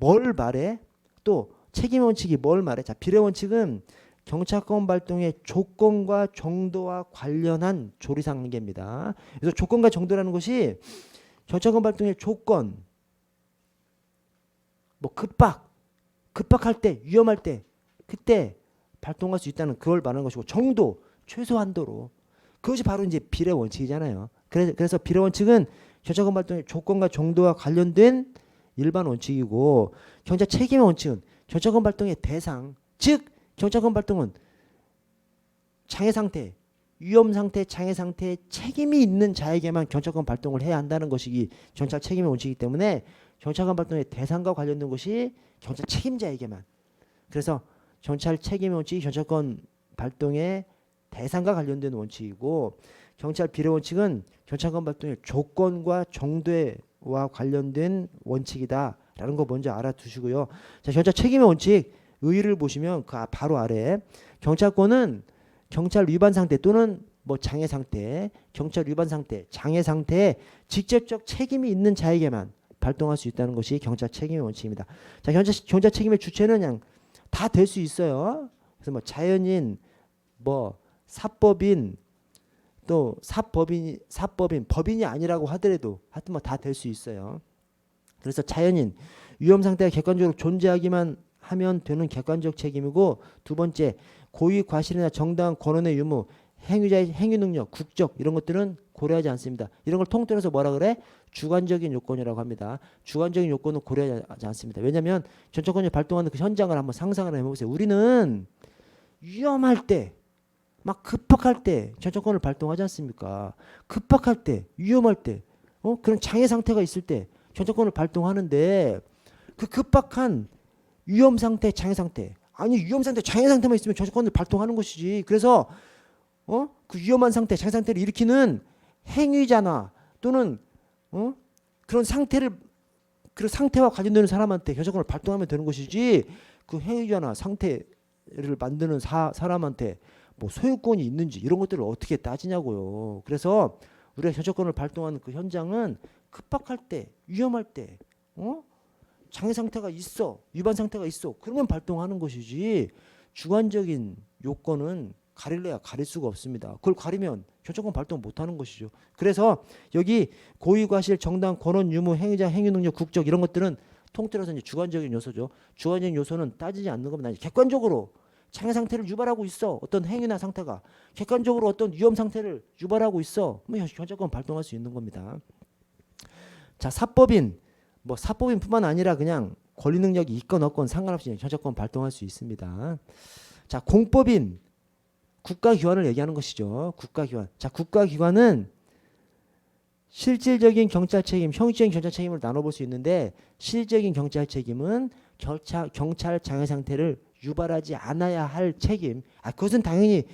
S1: 뭘 말해? 또 책임 원칙이 뭘 말해? 자, 비례 원칙은 경찰권 발동의 조건과 정도와 관련한 조리상 한계입니다. 그래서 조건과 정도라는 것이 경찰권 발동의 조건, 뭐 급박할 때, 위험할 때, 그때 발동할 수 있다는 그걸 말하는 것이고 정도, 최소한도로 그것이 바로 이제 비례 원칙이잖아요. 그래서 비례 원칙은 경찰권 발동의 조건과 정도와 관련된 일반 원칙이고 경찰 책임 원칙은 경찰권 발동의 대상, 즉 경찰권 발동은 장애 상태, 위험 상태, 장애 상태에 책임이 있는 자에게만 경찰권 발동을 해야 한다는 것이 경찰 책임의 원칙이기 때문에 경찰권 발동의 대상과 관련된 것이 경찰 책임자에게만. 그래서 경찰 책임의 원칙이 경찰권 발동의 대상과 관련된 원칙이고 경찰 비례 원칙은 경찰권 발동의 조건과 정도와 관련된 원칙이다라는 거 먼저 알아두시고요. 자, 경찰 책임의 원칙 의의를 보시면 그 바로 아래 경찰권은 경찰 위반 상태 또는 뭐 장애 상태, 경찰 위반 상태, 장애 상태에 직접적 책임이 있는 자에게만 발동할 수 있다는 것이 경찰 책임의 원칙입니다. 자, 경찰 책임의 주체는 그냥 다 될 수 있어요. 그래서 뭐 자연인, 뭐 사법인, 또 사법인, 법인이 아니라고 하더라도 하여튼 뭐 다 될 수 있어요. 그래서 자연인, 위험 상태가 객관적으로 존재하기만 하면 되는 객관적 책임이고 두 번째 고의 과실이나 정당한 권한의 유무, 행위자의 행위 능력, 국적 이런 것들은 고려하지 않습니다. 이런 걸 통틀어서 뭐라 그래? 주관적인 요건이라고 합니다. 주관적인 요건은 고려하지 않습니다. 왜냐하면 전처권이 발동하는 그 현장을 한번 상상을 해보세요. 우리는 위험할 때, 막 급박할 때 전처권을 발동하지 않습니까? 급박할 때, 위험할 때, 그런 장애 상태가 있을 때 전처권을 발동하는데 그 급박한 위험 상태, 장애 상태, 아니 위험 상태, 장애 상태만 있으면 전처권을 발동하는 것이지. 그래서 그 위험한 상태, 장애 상태를 일으키는 행위자나 또는 그런 상태를 그 상태와 관련되는 사람한테 전처권을 발동하면 되는 것이지 그 행위자나 상태를 만드는 사람한테 뭐 소유권이 있는지 이런 것들을 어떻게 따지냐고요. 그래서 우리가 전처권을 발동하는 그 현장은 급박할 때, 위험할 때, 장애 상태가 있어, 위반 상태가 있어, 그러면 발동하는 것이지 주관적인 요건은 가릴래야 가릴 수가 없습니다. 그걸 가리면 전처권 발동 못하는 것이죠. 그래서 여기 고의, 과실, 정당, 권한, 유무, 행위자, 행위 능력, 국적 이런 것들은 통틀어서 이제 주관적인 요소죠. 주관적인 요소는 따지지 않는 겁니다. 객관적으로 장애 상태를 유발하고 있어. 어떤 행위나 상태가 객관적으로 어떤 위험 상태를 유발하고 있어. 그러면 전처권 발동할 수 있는 겁니다. 자, 사법인 뭐 사법인뿐만 아니라 그냥 권리 능력이 있건 없건 상관없이 전처권 발동할 수 있습니다. 자, 공법인 국가기관을 얘기하는 것이죠. 국가기관. 자, 국가기관은 실질적인 경찰 책임, 형식적인 경찰 책임을 나눠볼 수 있는데 실질적인 경찰 책임은 경찰 장애 상태를 유발하지 않아야 할 책임. 그것은 당연히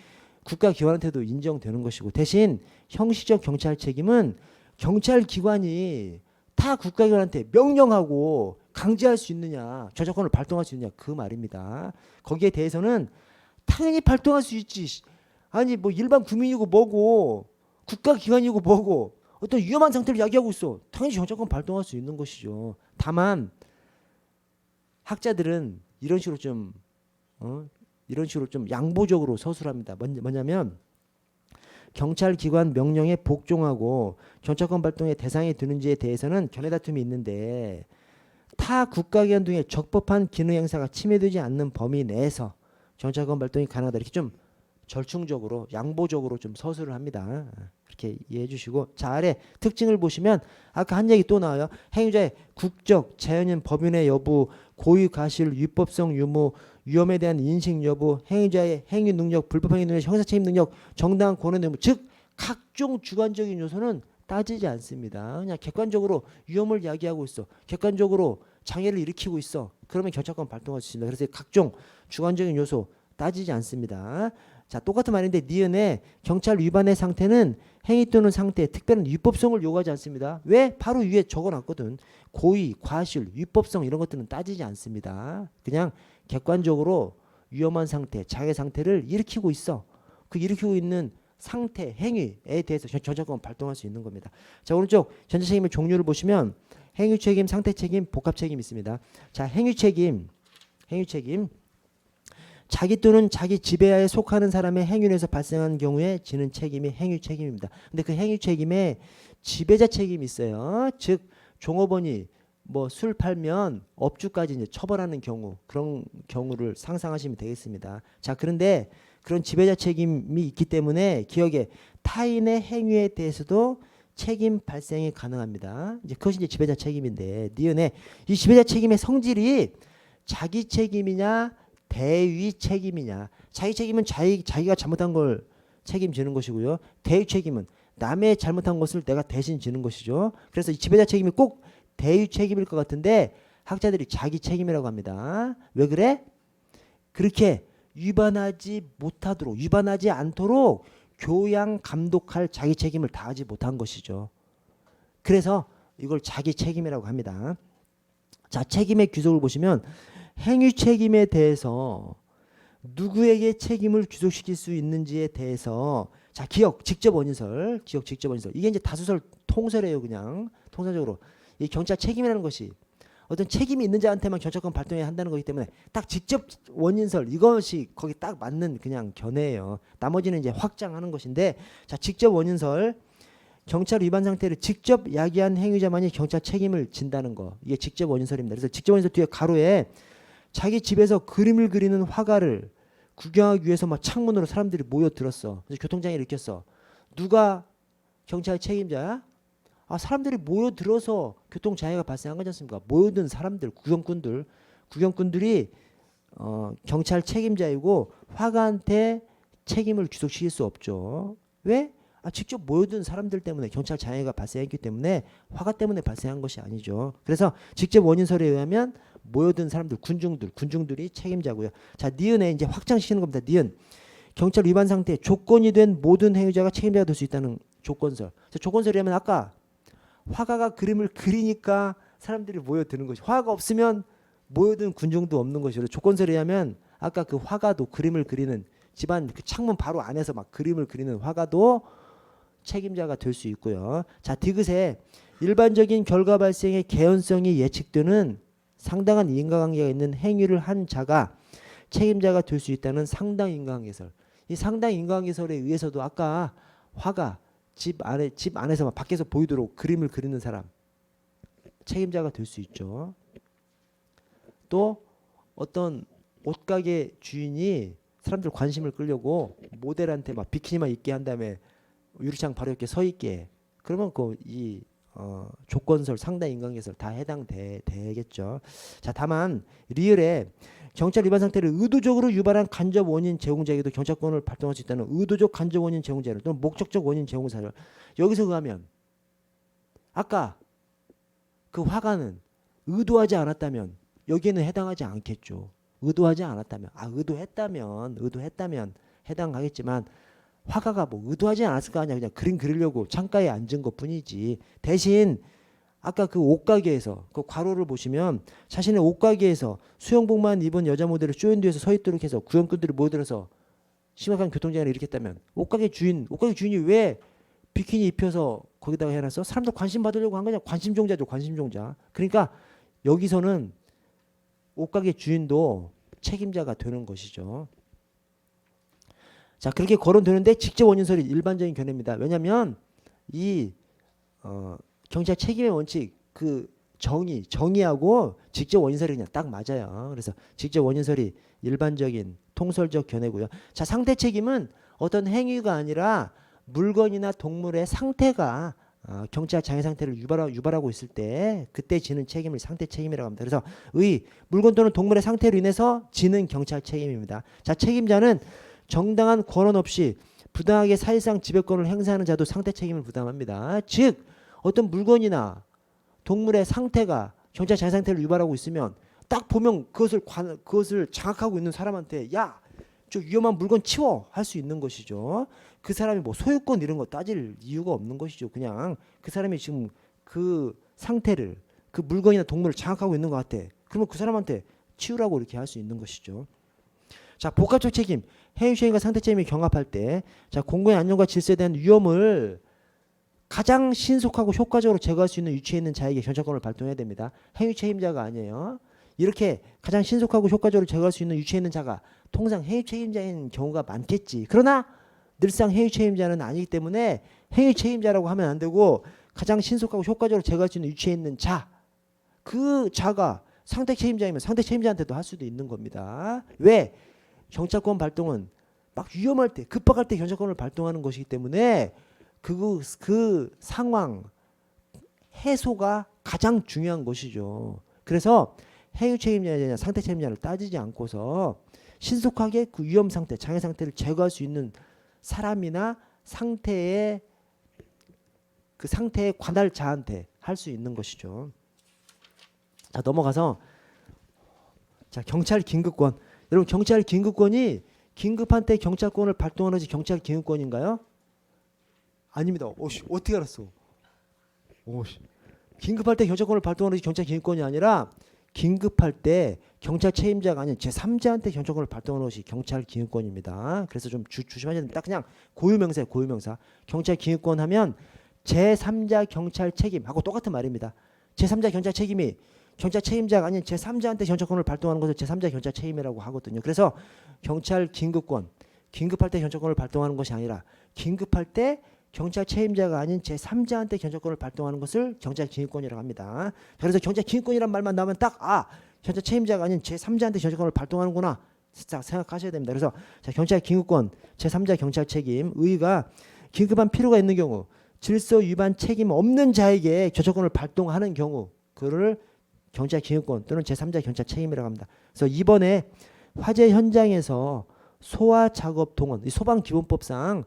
S1: 국가기관한테도 인정되는 것이고 대신 형식적 경찰 책임은 경찰기관이 타 국가기관한테 명령하고 강제할 수 있느냐, 저작권을 발동할 수 있느냐 그 말입니다. 거기에 대해서는 당연히 발동할 수 있지. 아니 뭐 일반 국민이고 뭐고 국가기관이고 뭐고 어떤 위험한 상태를 야기하고 있어. 당연히 저작권 발동할 수 있는 것이죠. 다만 학자들은 이런 식으로 좀 양보적으로 서술합니다. 뭐냐면 경찰기관 명령에 복종하고 전처권 발동의 대상이 되는지에 대해서는 견해 다툼이 있는데 타 국가기관 등의 적법한 기능 행사가 침해되지 않는 범위 내에서 전처권 발동이 가능하다. 이렇게 좀 절충적으로 양보적으로 좀 서술을 합니다. 그렇게 이해해 주시고 자 아래 특징을 보시면 아까 한 얘기 또 나와요. 행위자의 국적, 자연인 법인의 여부, 고의, 과실, 위법성, 유무, 위험에 대한 인식 여부, 행위자의 행위 능력, 불법 행위 능력, 형사 책임 능력, 정당한 권한 의무, 즉 각종 주관적인 요소는 따지지 않습니다. 그냥 객관적으로 위험을 야기하고 있어. 객관적으로 장애를 일으키고 있어. 그러면 경찰권 발동할 수 있습니다. 그래서 각종 주관적인 요소 따지지 않습니다. 자, 똑같은 말인데 니은의 경찰 위반의 상태는 행위 또는 상태, 특별한 위법성을 요구하지 않습니다. 왜? 바로 위에 적어놨거든. 고의, 과실, 위법성 이런 것들은 따지지 않습니다. 그냥 객관적으로 위험한 상태, 장애 상태를 일으키고 있어. 그 일으키고 있는 상태, 행위에 대해서 전처권 발동할 수 있는 겁니다. 자, 오른쪽 전체 책임의 종류를 보시면 행위 책임, 상태 책임, 복합 책임이 있습니다. 자, 행위 책임. 자기 또는 자기 지배하에 속하는 사람의 행위에서 발생한 경우에 지는 책임이 행위 책임입니다. 근데 그 행위 책임에 지배자 책임이 있어요. 즉 종업원이 뭐 술 팔면 업주까지 이제 처벌하는 경우, 그런 경우를 상상하시면 되겠습니다. 자, 그런데 그런 지배자 책임이 있기 때문에 기억에 타인의 행위에 대해서도 책임 발생이 가능합니다. 이제 그것이 이제 지배자 책임인데 니은에 이 지배자 책임의 성질이 자기 책임이냐 대위 책임이냐. 자기 책임은 자기가 잘못한 걸 책임지는 것이고요. 대위 책임은 남의 잘못한 것을 내가 대신 지는 것이죠. 그래서 이 지배자 책임이 꼭 대위 책임일 것 같은데 학자들이 자기 책임이라고 합니다. 왜 그래? 그렇게 위반하지 않도록 교양 감독할 자기 책임을 다하지 못한 것이죠. 그래서 이걸 자기 책임이라고 합니다. 자, 책임의 규속을 보시면 행위 책임에 대해서 누구에게 책임을 귀속시킬 수 있는지에 대해서 자, 기억 직접 원인설. 이게 이제 다수설 통설이에요. 그냥 통설적으로 이 경찰 책임이라는 것이 어떤 책임이 있는 자한테만 경찰권 발동해야 한다는 거기 때문에 딱 직접 원인설 이것이 거기 딱 맞는 그냥 견해예요. 나머지는 이제 확장하는 것인데 자, 직접 원인설. 경찰 위반 상태를 직접 야기한 행위자만이 경찰 책임을 진다는 거. 이게 직접 원인설입니다. 그래서 직접 원인설 뒤에 가로에 자기 집에서 그림을 그리는 화가를 구경하기 위해서 막 창문으로 사람들이 모여들었어. 그래서 교통장애를 일으켰어. 누가 경찰 책임자야? 사람들이 모여들어서 교통장애가 발생한 거지 않습니까? 모여든 사람들, 구경꾼들이 경찰 책임자이고 화가한테 책임을 귀속시킬 수 없죠. 왜? 직접 모여든 사람들 때문에 경찰 장애가 발생했기 때문에 화가 때문에 발생한 것이 아니죠. 그래서 직접 원인설에 의하면 모여든 사람들, 군중들이 책임자고요. 자, 니은에 이제 확장시키는 겁니다. 니은. 경찰 위반 상태에 조건이 된 모든 행위자가 책임자가 될 수 있다는 조건설. 조건설이라면 아까 화가가 그림을 그리니까 사람들이 모여드는 것이, 화가 없으면 모여든 군중도 없는 것이죠. 조건설에 의하면 아까 그 화가도, 그림을 그리는 집안 그 창문 바로 안에서 막 그림을 그리는 화가도 책임자가 될 수 있고요. 자, 디귿에 일반적인 결과 발생의 개연성이 예측되는 상당한 인과관계가 있는 행위를 한 자가 책임자가 될 수 있다는 상당 인과관계설. 이 상당 인과관계설에 의해서도 아까 화가 집 안에서 막 밖에서 보이도록 그림을 그리는 사람 책임자가 될 수 있죠. 또 어떤 옷가게 주인이 사람들 관심을 끌려고 모델한테 막 비키니만 입게 한 다음에 유리창 바로 이렇게 서 있게, 그러면 이 조건설, 상당 인과관계설 다 해당되겠죠. 자, 다만 리을에 경찰 위반 상태를 의도적으로 유발한 간접 원인 제공자에게도 경찰권을 발동할 수 있다는 의도적 간접 원인 제공자를 또는 목적적 원인 제공사를, 여기서 의하면 아까 그 화가는 의도하지 않았다면 여기에는 해당하지 않겠죠. 의도하지 않았다면, 의도했다면 해당하겠지만 화가가 뭐 의도하지 않았을 거 아니야. 그냥 그림 그리려고 창가에 앉은 것 뿐이지. 대신 아까 그 옷가게에서 그 괄호를 보시면 자신의 옷가게에서 수영복만 입은 여자 모델을 쇼윈 뒤에서 서 있도록 해서 구경꾼들이 모여들어서 심각한 교통장애를 일으켰다면 옷가게 주인이 왜 비키니 입혀서 거기다가 해놨어? 사람들 관심 받으려고 한 거냐? 관심종자죠, 관심종자. 그러니까 여기서는 옷가게 주인도 책임자가 되는 것이죠. 자, 그렇게 거론되는데 직접 원인설이 일반적인 견해입니다. 왜냐하면 이 경찰 책임의 원칙, 그 정의하고 직접 원인설이 그냥 딱 맞아요. 그래서 직접 원인설이 일반적인 통설적 견해고요. 자, 상태 책임은 어떤 행위가 아니라 물건이나 동물의 상태가 경찰 장애 상태를 유발하고 있을 때 그때 지는 책임을 상태 책임이라고 합니다. 그래서 물건 또는 동물의 상태로 인해서 지는 경찰 책임입니다. 자, 책임자는 정당한 권한 없이 부당하게 사실상 지배권을 행사하는 자도 상태 책임을 부담합니다. 즉 어떤 물건이나 동물의 상태가 경찰 장애 상태를 유발하고 있으면 딱 보면 그것을 장악하고 있는 사람한테 야, 저 위험한 물건 치워 할 수 있는 것이죠. 그 사람이 뭐 소유권 이런 거 따질 이유가 없는 것이죠. 그냥 그 사람이 지금 그 상태를, 그 물건이나 동물을 장악하고 있는 것 같아. 그러면 그 사람한테 치우라고 이렇게 할 수 있는 것이죠. 자, 복합적 책임, 행위 책임과 상태 책임이 경합할 때, 자, 공공의 안전과 질서에 대한 위험을 가장 신속하고 효과적으로 제거할 수 있는 위치에 있는 자에게 경찰권을 발동해야 됩니다. 행위 책임자가 아니에요. 이렇게 가장 신속하고 효과적으로 제거할 수 있는 위치에 있는 자가 통상 행위 책임자인 경우가 많겠지. 그러나 늘상 행위 책임자는 아니기 때문에 행위 책임자라고 하면 안 되고 가장 신속하고 효과적으로 제거할 수 있는 위치에 있는 자, 그 자가 상대 책임자이면 상대 책임자한테도 할 수도 있는 겁니다. 왜? 경찰권 발동은 막 위험할 때, 급박할 때 경찰권을 발동하는 것이기 때문에 그 상황 해소가 가장 중요한 것이죠. 그래서 행위 책임자냐 상태 책임자를 따지지 않고서 신속하게 그 위험 상태, 장애 상태를 제거할 수 있는 사람이나 상태의 관할자한테 할 수 있는 것이죠. 자, 넘어가서 자, 경찰 긴급권. 여러분, 경찰 긴급권이 긴급한 때 경찰권을 발동하는 것이 경찰 긴급권인가요? 아닙니다. 오씨, 어떻게 알았어? 오씨. 긴급할 때 경찰권을 발동하는 것이 경찰 긴급권이 아니라 긴급할 때 경찰 책임자가 아닌 제3자한테 경찰권을 발동하는 것이 경찰 긴급권입니다. 그래서 좀 조심하셔야 됩니다. 딱 그냥 고유명사예요. 고유명사. 경찰 긴급권 하면 제3자 경찰 책임하고 똑같은 말입니다. 제3자 경찰 책임이 경찰 책임자가 아닌 제3자한테 경찰권을 발동하는 것을 제3자 경찰 책임이라고 하거든요. 그래서 경찰 긴급권, 긴급할 때 경찰권을 발동하는 것이 아니라 긴급할 때 경찰 책임자가 아닌 제3자한테 경찰권을 발동하는 것을 경찰 긴급권이라고 합니다. 그래서 경찰 긴급권이란 말만 나오면 딱 경찰 책임자가 아닌 제3자한테 경찰권을 발동하는구나 생각하셔야 됩니다. 그래서 자, 경찰 긴급권, 제3자 경찰 책임, 의의가 긴급한 필요가 있는 경우 질서 위반 책임 없는 자에게 저작권을 발동하는 경우 그를 경찰 기능권 또는 제3자 경찰 책임이라고 합니다. 그래서 이번에 화재 현장에서 소화 작업 동원, 이 소방기본법상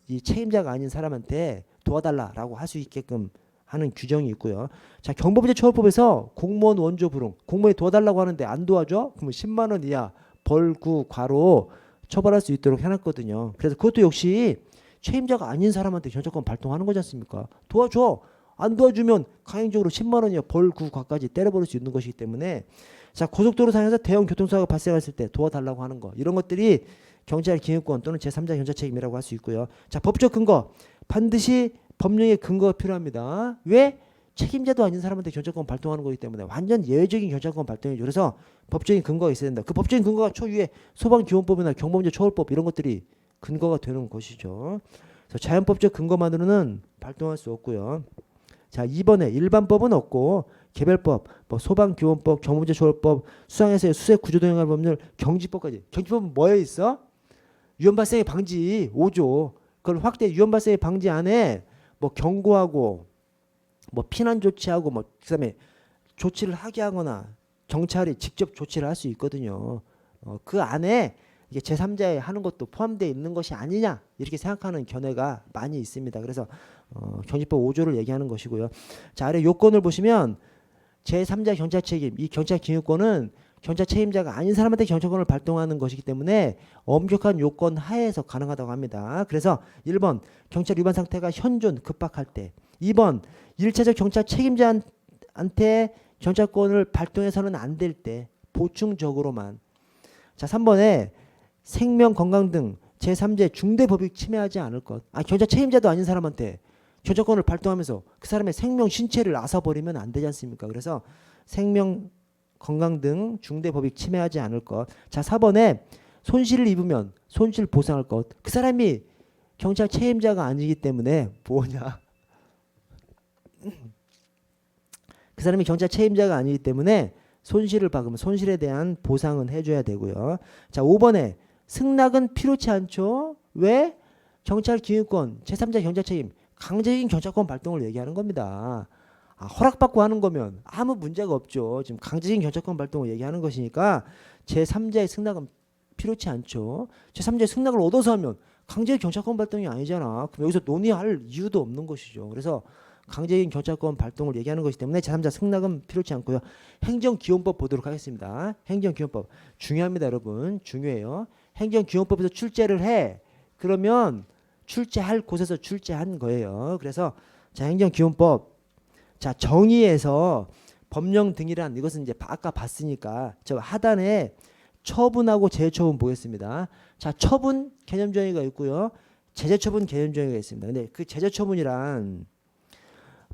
S1: 이 책임자가 아닌 사람한테 도와달라라고 할 수 있게끔 하는 규정이 있고요. 자, 경범죄처벌법에서 공무원 원조 불응, 공무원이 도와달라고 하는데 안 도와줘? 그러면 10만 원 이하 벌구 과로 처벌할 수 있도록 해놨거든요. 그래서 그것도 역시 책임자가 아닌 사람한테 경찰권 발동하는 거지 않습니까? 도와줘. 안 도와주면 강행적으로 10만 원이야 벌구 과까지 때려버릴 수 있는 것이기 때문에 자, 고속도로상에서 대형 교통사고가 발생했을 때 도와달라고 하는 거 이런 것들이 경찰 기능권 또는 제3자 경찰 책임이라고 할 수 있고요. 자, 법적 근거 반드시 법령의 근거가 필요합니다. 왜? 책임자도 아닌 사람한테 경찰권 발동하는 거기 때문에 완전 예외적인 경찰권 발동이죠. 그래서 법적인 근거가 있어야 된다. 그 법적인 근거가 초유의 소방기본법이나 경범죄처벌법 이런 것들이 근거가 되는 것이죠. 그래서 자연법적 근거만으로는 발동할 수 없고요. 자, 2번에 일반법은 없고 개별법, 뭐 소방기본법, 경범죄처벌법, 수상에서의 수색구조동행할 법률, 경지법까지. 경지법은 뭐에 있어? 위험 발생의 방지 5조. 그걸 확대 위험 발생의 방지 안에 뭐 경고하고 뭐 피난 조치하고 뭐 그다음에 조치를 하게 하거나 경찰이 직접 조치를 할 수 있거든요. 그 안에 이게 제3자에 하는 것도 포함되어 있는 것이 아니냐 이렇게 생각하는 견해가 많이 있습니다. 그래서 경지법 5조를 얘기하는 것이고요. 자, 아래 요건을 보시면 제3자 경찰 책임, 이 경찰 기능권은 경찰 책임자가 아닌 사람한테 경찰권을 발동하는 것이기 때문에 엄격한 요건 하에서 가능하다고 합니다. 그래서 1번 경찰 위반 상태가 현존 급박할 때, 2번 1차적 경찰 책임자한테 경찰권을 발동해서는 안 될 때 보충적으로만. 자, 3번에 생명 건강 등 제3자 중대법익 침해하지 않을 것. 경찰 책임자도 아닌 사람한테 경찰권을 발동하면서 그 사람의 생명 신체를 앗아버리면 안 되지 않습니까? 그래서 생명 건강 등 중대법익 침해하지 않을 것. 자, 4번에 손실을 입으면 손실 보상할 것. 그 사람이 경찰 책임자가 아니기 때문에 뭐냐? 그 사람이 경찰 책임자가 아니기 때문에 손실을 박으면 손실에 대한 보상은 해줘야 되고요. 자, 5번에 승낙은 필요치 않죠. 왜? 경찰 기능권, 제3자 경찰 책임, 강제적인 경찰권 발동을 얘기하는 겁니다. 허락받고 하는 거면 아무 문제가 없죠. 지금 강제적인 경찰권 발동을 얘기하는 것이니까 제3자의 승낙은 필요치 않죠. 제3자의 승낙을 얻어서 하면 강제적인 경찰권 발동이 아니잖아. 그럼 여기서 논의할 이유도 없는 것이죠. 그래서 강제적인 경찰권 발동을 얘기하는 것이기 때문에 제3자 승낙은 필요치 않고요. 행정기원법 보도록 하겠습니다. 행정기원법 중요합니다, 여러분. 중요해요. 행정기원법에서 출제를 해. 그러면 출제할 곳에서 출제한 거예요. 그래서 자, 행정기원법 자, 정의에서 법령 등이란 이것은 이제 아까 봤으니까 저 하단에 처분하고 제재처분 보겠습니다. 자, 처분 개념 정의가 있고요. 제재처분 개념 정의가 있습니다. 근데 그 제재처분이란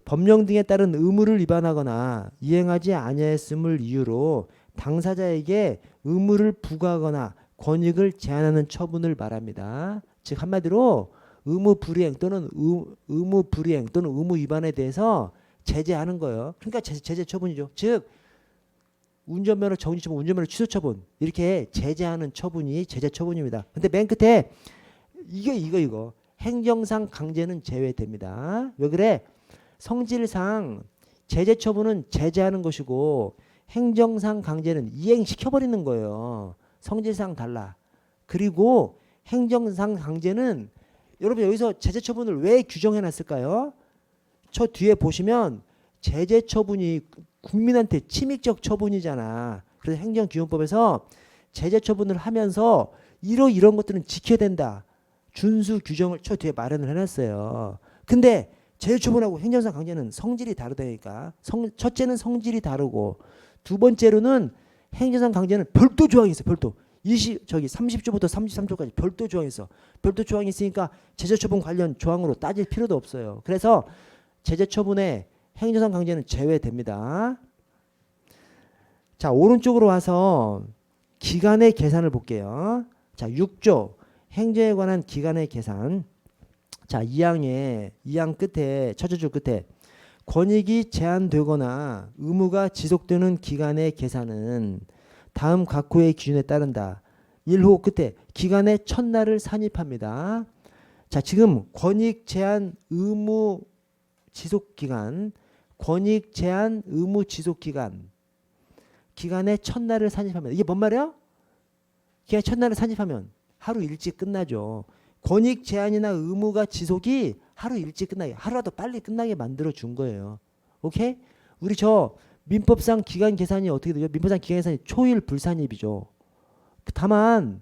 S1: 법령 등에 따른 의무를 위반하거나 이행하지 아니했음을 이유로 당사자에게 의무를 부과하거나 권익을 제한하는 처분을 말합니다. 즉 한마디로 의무 불이행 또는 의무 불이행 또는 의무 위반에 대해서 제재하는 거예요. 그러니까 제재 처분이죠. 즉 운전면허 정지 처분, 운전면허 취소 처분 이렇게 제재하는 처분이 제재 처분입니다. 근데 맨 끝에 이거 행정상 강제는 제외됩니다. 왜 그래? 성질상 제재 처분은 제재하는 것이고 행정상 강제는 이행시켜버리는 거예요. 성질상 달라. 그리고 행정상 강제는 여러분 여기서 제재 처분을 왜 규정해 놨을까요? 저 뒤에 보시면 제재 처분이 국민한테 침입적 처분이잖아. 그래서 행정기준법에서 제재 처분을 하면서 이런 것들은 지켜야 된다. 준수 규정을 저 뒤에 마련을 해놨어요. 근데 제재 처분하고 행정상 강제는 성질이 다르다니까. 첫째는 성질이 다르고 두 번째로는 행정상 강제는 별도 조항이 있어요. 별도. 30조부터 33조까지 별도 조항이 있어. 별도 조항이 있으니까 제재 처분 관련 조항으로 따질 필요도 없어요. 그래서 제재 처분에 행정상 강제는 제외됩니다. 자, 오른쪽으로 와서 기간의 계산을 볼게요. 자, 6조 행정에 관한 기간의 계산. 자, 2항 끝에 첫째 줄 끝에 권익이 제한되거나 의무가 지속되는 기간의 계산은 다음 각호의 기준에 따른다. 1호 끝에 기간의 첫날을 산입합니다. 자, 지금 권익 제한 의무 지속 기간, 권익 제한 의무 지속 기간의 첫날을 산입하면 이게 뭔 말이야? 기간 첫날을 산입하면 하루 일찍 끝나죠. 권익 제한이나 의무가 지속이 하루 일찍 끝나게, 하루라도 빨리 끝나게 만들어 준 거예요. 오케이? 우리 저 민법상 기간 계산이 어떻게 되죠? 민법상 기간 계산이 초일 불산입이죠. 다만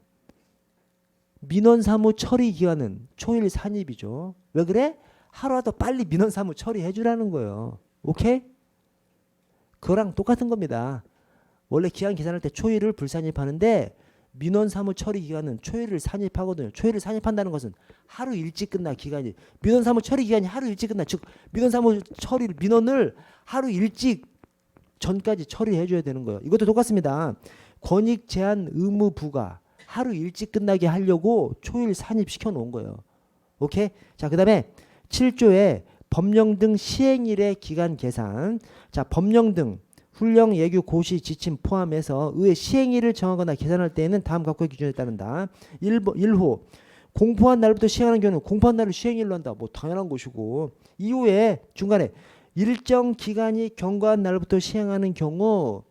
S1: 민원 사무 처리 기간은 초일 산입이죠. 왜 그래? 하루라도 빨리 민원 사무 처리해 주라는 거예요. 오케이? 그거랑 똑같은 겁니다. 원래 기간 계산할 때 초일을 불산입하는데 민원 사무 처리 기간은 초일을 산입하거든요. 초일을 산입한다는 것은 하루 일찍 끝나 기간이, 민원 사무 처리 기간이 하루 일찍 끝나, 즉 민원 사무 처리 민원을 하루 일찍 전까지 처리해 줘야 되는 거예요. 이것도 똑같습니다. 권익 제한 의무 부과 하루 일찍 끝나게 하려고 초일 산입시켜 놓은 거예요. 오케이? 자, 그다음에 7조에 법령 등 시행일의 기간 계산. 자, 법령 등 훈령, 예규, 고시, 지침 포함해서 의의 시행일을 정하거나 계산할 때에는 다음 각각의 기준에 따른다. 1호 공포한 날부터 시행하는 경우는 공포한 날을 시행일로 한다. 뭐 당연한 것이고, 이후에 중간에 일정 기간이 경과한 날부터 시행하는 경우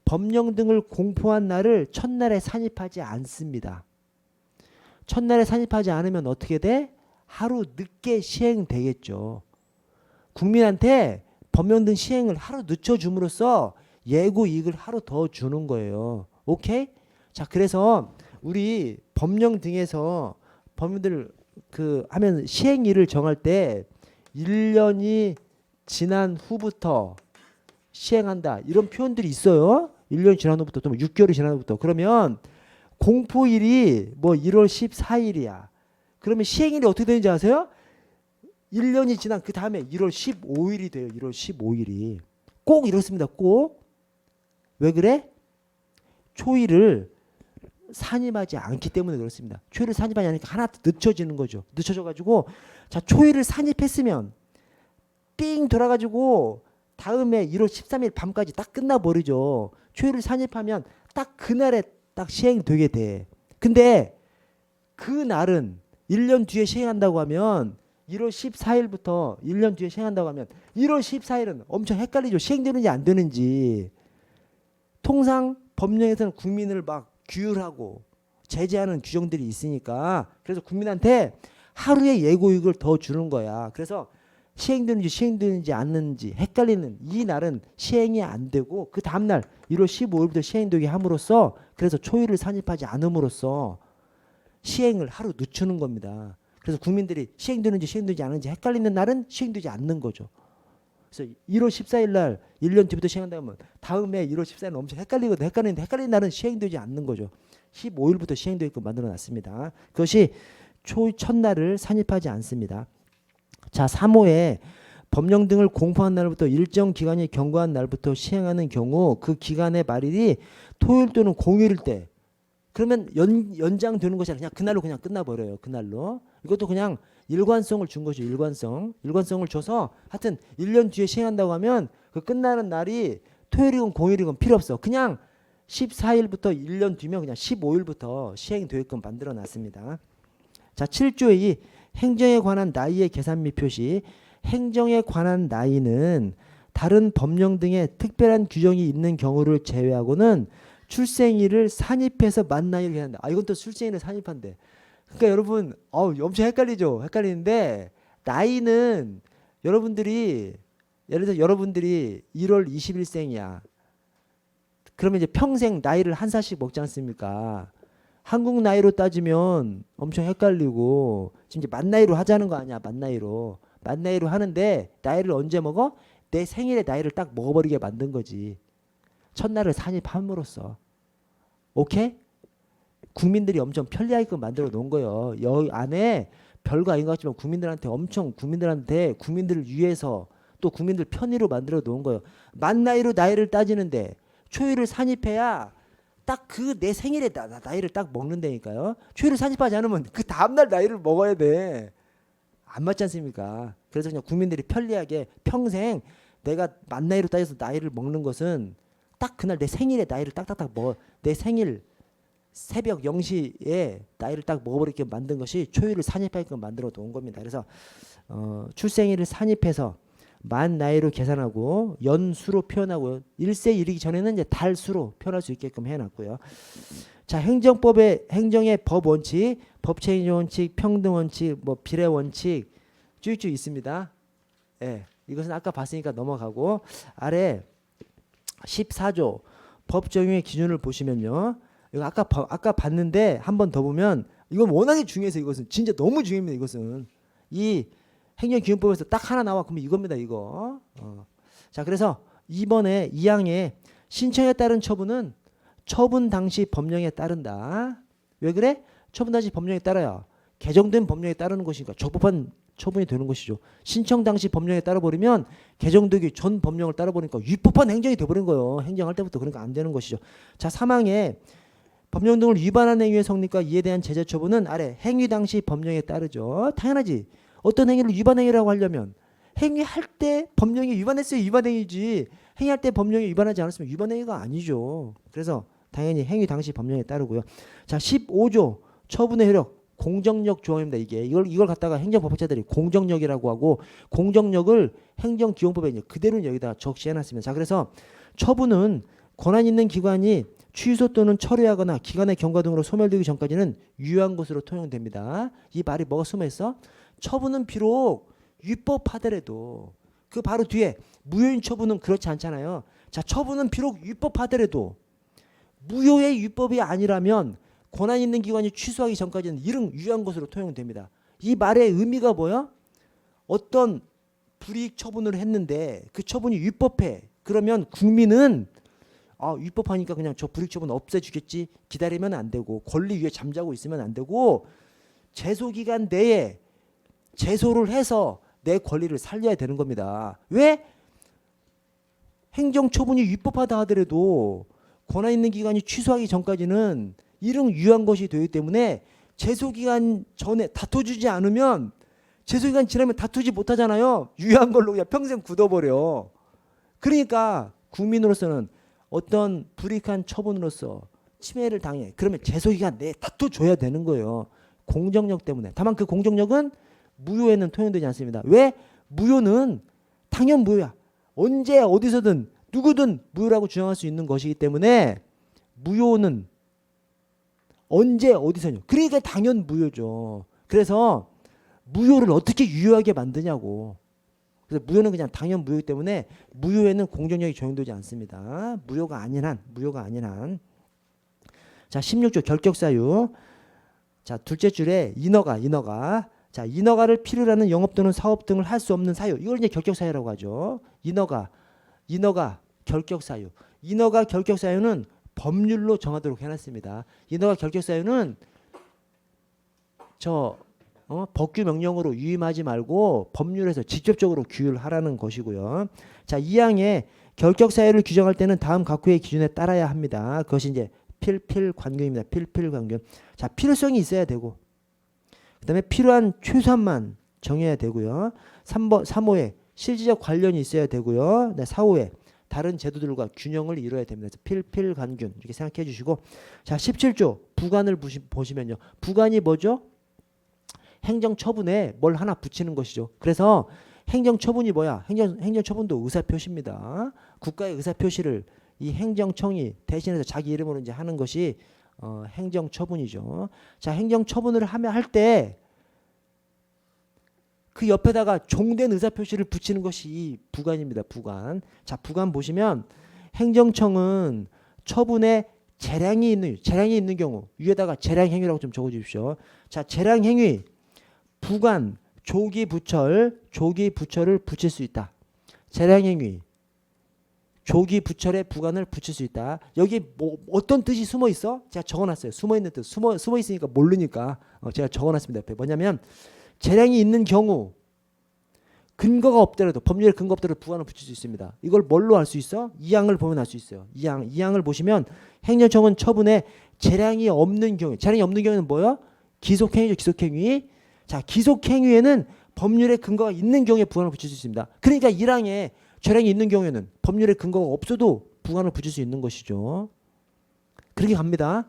S1: 법령 등을 공포한 날을 첫날에 산입하지 않습니다. 첫날에 산입하지 않으면 어떻게 돼? 하루 늦게 시행되겠죠. 국민한테 법령 등 시행을 하루 늦춰줌으로써 예고 이익을 하루 더 주는 거예요. 오케이? 자, 그래서 우리 법령 등에서 법률들 하면 시행일을 정할 때 1년이 지난 후부터 시행한다. 이런 표현들이 있어요. 1년이 지난 후부터 또 6개월이 지난 후부터. 그러면 공포일이 뭐 1월 14일이야. 그러면 시행일이 어떻게 되는지 아세요? 1년이 지난 그 다음에 1월 15일이 돼요. 1월 15일이. 꼭 이렇습니다. 꼭. 왜 그래? 초일을 산입하지 않기 때문에 그렇습니다. 초일을 산입하지 않으니까 하나 늦춰지는 거죠. 늦춰져가지고 자, 초일을 산입했으면 삥 돌아가지고 다음에 1월 13일 밤까지 딱 끝나버리죠. 초일을 산입하면 딱 그날에 딱 시행되게 돼. 근데 그 날은 1년 뒤에 시행한다고 하면 1월 14일부터 1년 뒤에 시행한다고 하면 1월 14일은 엄청 헷갈리죠. 시행되는지 안 되는지. 통상 법령에서는 국민을 막 규율하고 제재하는 규정들이 있으니까 그래서 국민한테 하루의 예고이익을 더 주는 거야. 그래서 시행되는지 않는지 헷갈리는 이 날은 시행이 안 되고 그 다음날 1월 15일부터 시행되게 함으로써 그래서 초일을 산입하지 않음으로써 시행을 하루 늦추는 겁니다. 그래서 국민들이 시행되는지 않는지 헷갈리는 날은 시행되지 않는 거죠. 그래서 1월 14일 날 1년 뒤부터 시행한다면 다음에 1월 14일은 엄청 헷갈리거든. 헷갈리는 날은 시행되지 않는 거죠. 15일부터 시행되게끔 만들어놨습니다. 그것이 첫날을 산입하지 않습니다. 자, 3호에 법령 등을 공포한 날부터 일정 기간이 경과한 날부터 시행하는 경우 그 기간의 말일이 토요일 또는 공휴일 때 그러면 연장되는 것이 아니라 그냥 그날로 그냥 끝나버려요. 그날로. 이것도 그냥 일관성을 준 거죠. 일관성을 줘서 하여튼 1년 뒤에 시행한다고 하면 그 끝나는 날이 토요일이건 공휴일이건 필요 없어. 그냥 14일부터 1년 뒤면 그냥 15일부터 시행되게끔 만들어 놨습니다. 자, 7조의 이 행정에 관한 나이의 계산 및 표시. 행정에 관한 나이는 다른 법령 등의 특별한 규정이 있는 경우를 제외하고는 출생일을 산입해서 만 나이를 계산한다. 이건 또 출생일을 산입한대. 그러니까 여러분 엄청 헷갈리죠. 헷갈리는데 나이는 여러분들이 예를 들어 여러분들이 1월 20일생이야. 그러면 이제 평생 나이를 한 살씩 먹지 않습니까? 한국 나이로 따지면 엄청 헷갈리고 지금 이제 만 나이로 하자는 거 아니야. 만 나이로 하는데 나이를 언제 먹어? 내 생일에 나이를 딱 먹어버리게 만든 거지. 첫날을 산입함으로써. 오케이? 국민들이 엄청 편리하게끔 만들어 놓은 거예요. 여기 안에 별거 아닌 것 같지만 국민들을 위해서 또 국민들 편의로 만들어 놓은 거예요. 만 나이로 나이를 따지는데 초일을 산입해야 딱 그 내 생일에 나이를 딱 먹는다니까요. 초일을 산입하지 않으면 그 다음날 나이를 먹어야 돼. 안 맞지 않습니까? 그래서 그냥 국민들이 편리하게 평생 내가 만 나이로 따져서 나이를 먹는 것은 딱 그날 내 생일에 나이를 딱딱딱 먹어. 내 생일 새벽 0시에 나이를 딱 먹어버리게 만든 것이 초유를 산입하게끔 만들어 놓은 겁니다. 그래서 출생일을 산입해서 만 나이로 계산하고 연수로 표현하고요. 1세 이르기 전에는 이제 달수로 표현할 수 있게끔 해놨고요. 자, 행정의 법 원칙, 법체인지 원칙, 평등 원칙, 뭐 비례 원칙 쭉쭉 있습니다. 예, 이것은 아까 봤으니까 넘어가고 아래 14조 법 적용의 기준을 보시면요. 이거 아까 봤는데 한 번 더 보면 이건 워낙에 중요해서 이것은 진짜 너무 중요합니다. 이것은 이 행정기준법에서 딱 하나 나와 그러면 이겁니다. 이거. 자, 그래서 이번에 2항에 신청에 따른 처분은 처분 당시 법령에 따른다. 왜 그래? 처분 당시 법령에 따라야 개정된 법령에 따르는 것이니까 적법한 처분이 되는 것이죠. 신청 당시 법령에 따라버리면 개정되기 전 법령을 따라버리니까 위법한 행정이 돼버린 거예요. 행정할 때부터. 그러니까 안 되는 것이죠. 자, 3항에 법령 등을 위반한 행위의 성립과 이에 대한 제재 처분은 아래 행위 당시 법령에 따르죠. 당연하지. 어떤 행위를 위반 행위라고 하려면 행위할 때 법령이 위반했어야 위반 행위지. 행위할 때 법령이 위반하지 않았으면 위반 행위가 아니죠. 그래서 당연히 행위 당시 법령에 따르고요. 자, 15조 처분의 효력 공정력 조항입니다. 이걸 갖다가 행정법학자들이 공정력이라고 하고 공정력을 행정기본법에 이제 그대로 여기다 적시해놨습니다. 자, 그래서 처분은 권한 있는 기관이 취소 또는 철회하거나 기관의 경과 등으로 소멸되기 전까지는 유효한 것으로 통용됩니다. 이 말이 뭐가 숨어있어? 처분은 비록 위법하더라도 그 바로 뒤에 무효인 처분은 그렇지 않잖아요. 자, 처분은 비록 위법하더라도 무효의 위법이 아니라면 권한 있는 기관이 취소하기 전까지는 이른 유효한 것으로 통용됩니다. 이 말의 의미가 뭐야? 어떤 불이익 처분을 했는데 그 처분이 위법해. 그러면 국민은 위법하니까 그냥 저 불이익 처분 없애주겠지 기다리면 안 되고 권리 위에 잠자고 있으면 안 되고 제소기간 내에 제소를 해서 내 권리를 살려야 되는 겁니다. 왜? 행정처분이 위법하다 하더라도 권한 있는 기관이 취소하기 전까지는 이른 유효한 것이 되기 때문에 제소기간 전에 다퉈주지 않으면 제소기간 지나면 다투지 못하잖아요. 유효한 걸로 그냥 평생 굳어버려. 그러니까 국민으로서는 어떤 불이익한 처분으로서 침해를 당해. 그러면 제소기간 내에 다퉈줘야 되는 거예요. 공정력 때문에. 다만 그 공정력은 무효에는 통용되지 않습니다. 왜? 무효는 당연 무효야. 언제 어디서든 누구든 무효라고 주장할 수 있는 것이기 때문에 무효는 언제 어디서냐. 그러니까 당연 무효죠. 그래서 무효를 어떻게 유효하게 만드냐고. 그래서 무효는 그냥 당연 무효이기 때문에 무효에는 공정력이 적용되지 않습니다. 무효가 아닌 한. 자, 16조 결격사유. 자, 둘째 줄에 인허가. 자, 인허가를 필요로 하는 영업 또는 사업 등을 할 수 없는 사유. 이걸 이제 결격사유라고 하죠. 인허가 결격사유. 인허가 결격사유는 법률로 정하도록 해놨습니다. 인허가 결격사유는 법규 명령으로 유임하지 말고 법률에서 직접적으로 규율하라는 것이고요. 자, 2항에 결격사유를 규정할 때는 다음 각호의 기준에 따라야 합니다. 그것이 이제 필필관균입니다. 필필관균. 자, 필요성이 있어야 되고 그 다음에 필요한 최소한만 정해야 되고요. 3호에 실질적 관련이 있어야 되고요. 4호에 다른 제도들과 균형을 이루어야 됩니다. 필필관균 이렇게 생각해 주시고 자, 17조 부관을 보시면요. 부관이 뭐죠? 행정처분에 뭘 하나 붙이는 것이죠. 그래서 행정처분이 뭐야? 행정처분도 의사표시입니다. 국가의 의사표시를 이 행정청이 대신해서 자기 이름으로 이제 하는 것이 행정처분이죠. 자, 행정처분을 할 때 그 옆에다가 종된 의사표시를 붙이는 것이 이 부관입니다. 부관. 자, 부관 보시면 행정청은 처분에 재량이 있는 경우 위에다가 재량행위라고 좀 적어주십시오. 자, 재량행위 부관 조기부처를 붙일 수 있다. 재량행위 조기부처의 부관을 붙일 수 있다. 여기 뭐 어떤 뜻이 숨어 있어? 제가 적어놨어요. 숨어 있는 뜻. 숨어 있으니까 모르니까 제가 적어놨습니다. 옆에 뭐냐면 재량이 있는 경우 근거가 없더라도 법률에 근거 없더라도 부관을 붙일 수 있습니다. 이걸 뭘로 알 수 있어? 2항을 보면 알 수 있어요. 2항을 보시면 행정청은 처분에 재량이 없는 경우에는 뭐야? 기속행위죠. 기속행위. 자, 기속행위에는 법률에 근거가 있는 경우에 부관을 붙일 수 있습니다. 그러니까 1항에 재량이 있는 경우에는 법률에 근거가 없어도 부관을 붙일 수 있는 것이죠. 그렇게 갑니다.